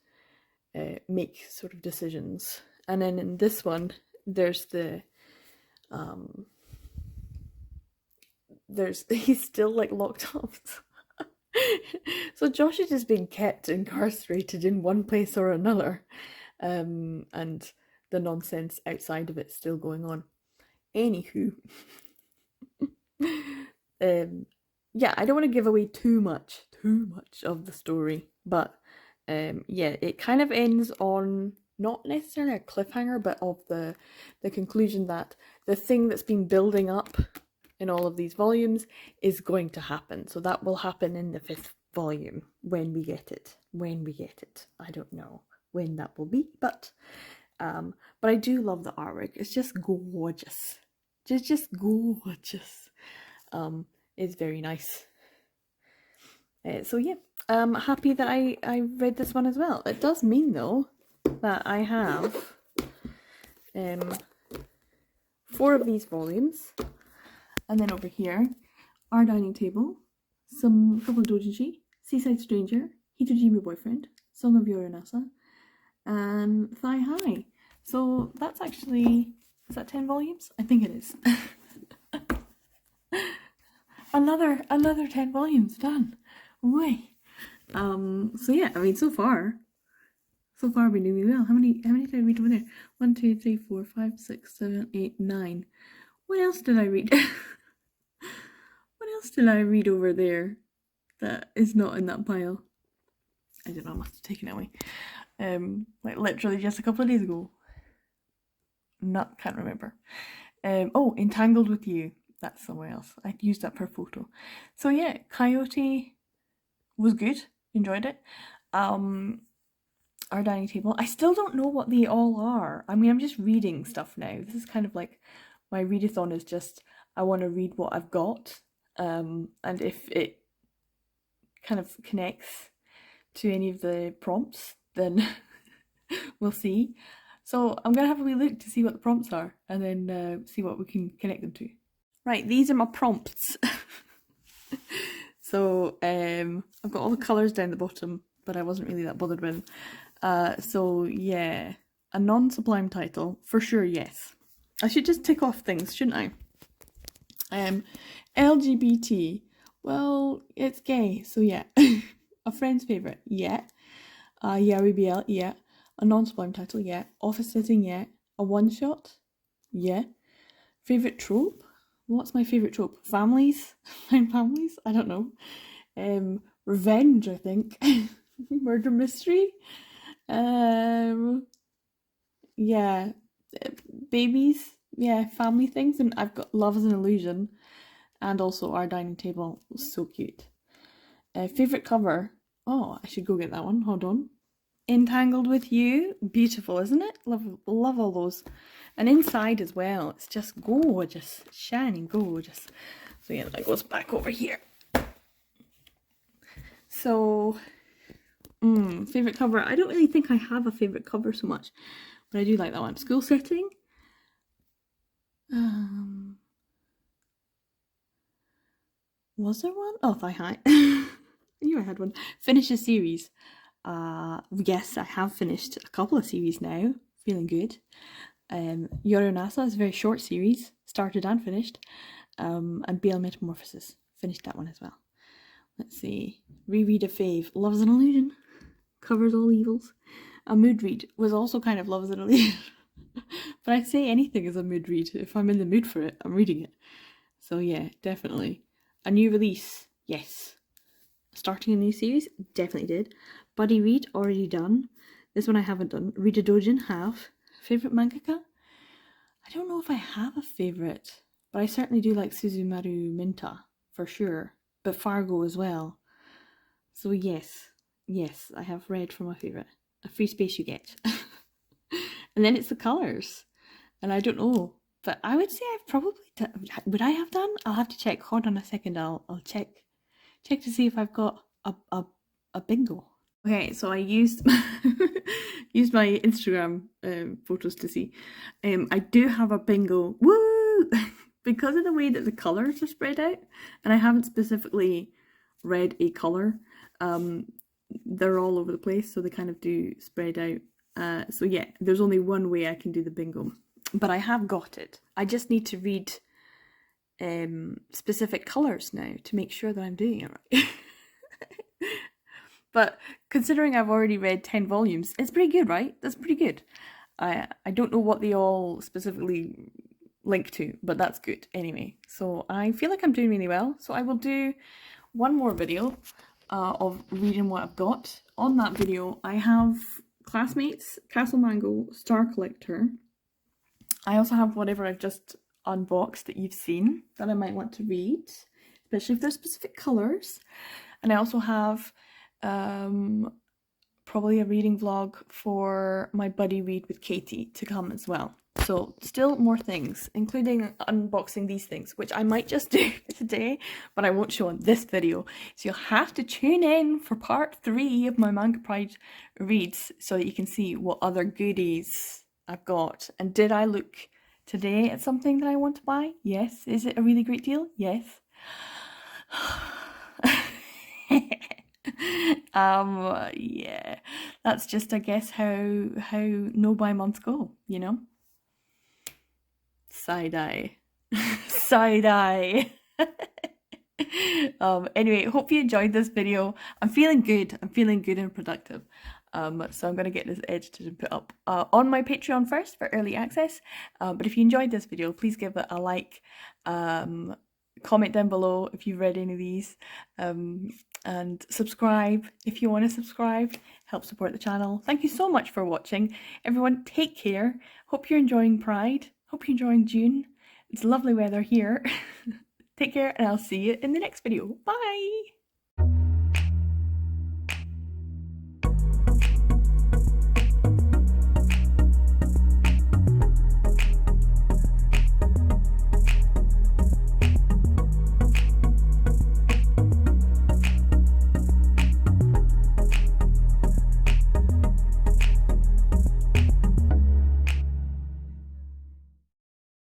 make sort of decisions. And then in this one, there's he's still like locked up. So Josh is just being kept incarcerated in one place or another, and the nonsense outside of it's still going on. Anywho, yeah, I don't want to give away too much of the story, but yeah, it kind of ends on not necessarily a cliffhanger, but of the conclusion that the thing that's been building up in all of these volumes is going to happen. So that will happen in the 5th volume when we get it. I don't know when that will be, but I do love the artwork. It's just gorgeous. Just gorgeous. It's very nice. So yeah, I'm happy that I read this one as well. It does mean though that I have 4 of these volumes, and then over here, Our Dining Table, some couple of doujinshi, Seaside Stranger, Hitojime Boyfriend, Song of Yoranasa, and Thigh High. So that's actually, is that 10 volumes? I think it is. Another 10 volumes done. Way. So yeah, I mean, so far we're doing really well. How many did I read over there? 1, 2, 3, 4, 5, 6, 7, 8, 9. What else did I read? What else did I read over there that is not in that pile? I don't know, I must have taken it away. Like literally just a couple of days ago. Can't remember. Oh, Entangled with You. That's somewhere else. I used that per photo. So yeah, Coyote was good. Enjoyed it. Our Dining Table. I still don't know what they all are. I mean, I'm just reading stuff now. This is kind of like my readathon is just, I want to read what I've got. And if it kind of connects to any of the prompts, then we'll see. So I'm going to have a wee look to see what the prompts are, and then see what we can connect them to. Right, these are my prompts. So I've got all the colours down the bottom, but I wasn't really that bothered with them. So yeah, a non-sublime title for sure. Yes, I should just tick off things, shouldn't I? LGBT. Well, it's gay, so yeah. A friend's favorite, yeah. Yeah, BL, yeah. A non-sublime title, yeah. Office sitting, yeah. A one-shot, yeah. Favorite trope? What's my favorite trope? Families? Find families? I don't know. Revenge, I think. Murder mystery. Yeah. Babies. Yeah, family things. And I've got Love is an Illusion. And also Our Dining Table. So cute. Favorite cover? Oh, I should go get that one. Hold on. Entangled with You. Beautiful, isn't it? Love all those. And inside as well, it's just gorgeous. Shining gorgeous. So yeah, that goes back over here. So, favourite cover. I don't really think I have a favourite cover so much, but I do like that one. School setting. Was there one? Oh, Thigh High. I knew I had one. Finish a series. Yes, I have finished a couple of series now. Feeling good. Yoro Nasa is a very short series. Started and finished. And BL Metamorphosis. Finished that one as well. Let's see. Reread a fave. Love's an Illusion. Covers all evils. A mood read was also kind of Love's an Illusion. But I'd say anything is a mood read. If I'm in the mood for it, I'm reading it. So yeah, definitely. A new release. Yes. Starting a new series. Definitely did. Buddy read. Already done. This one I haven't done. Read a Dojin. Have. Favorite mangaka? I don't know if I have a favorite. But I certainly do like Suzumaru Minta. For sure. But Fargo as well. So yes, I have read for my favourite. A Free Space You Get. And then it's the colours. And I don't know. But I would say I've probably done... Would I have done? I'll have to check. Hold on a second. I'll check. Check to see if I've got a bingo. Okay, so I used used my Instagram photos to see. I do have a bingo. Woo! Because of the way that the colours are spread out, and I haven't specifically read a colour, they're all over the place, so they kind of do spread out. So yeah, there's only one way I can do the bingo, but I have got it. I just need to read specific colours now to make sure that I'm doing it right. But considering I've already read 10 volumes, it's pretty good, right? That's pretty good. I don't know what they all specifically link to, but that's good anyway. So I feel like I'm doing really well. So I will do one more video of reading what I've got. On that video, I have Classmates, Castle Mango, Star Collector. I also have whatever I've just unboxed that you've seen that I might want to read, especially if there's specific colours. And I also have probably a reading vlog for my buddy read with Katie to come as well. So still more things, including unboxing these things, which I might just do today, but I won't show in this video. So you'll have to tune in for part 3 of my Manga Pride reads so that you can see what other goodies I've got. And did I look today at something that I want to buy? Yes. Is it a really great deal? Yes. Yeah, that's just, I guess, how no buy months go, you know? Side eye. Side eye. Anyway, hope you enjoyed this video. I'm feeling good and productive. So I'm going to get this edited and put up on my Patreon first for early access. But if you enjoyed this video, please give it a like. Comment down below if you've read any of these, and subscribe if you want to subscribe. Help support the channel. Thank you so much for watching. Everyone, take care. Hope you're enjoying Pride. Hope you're enjoying June. It's lovely weather here. Take care, and I'll see you in the next video. Bye!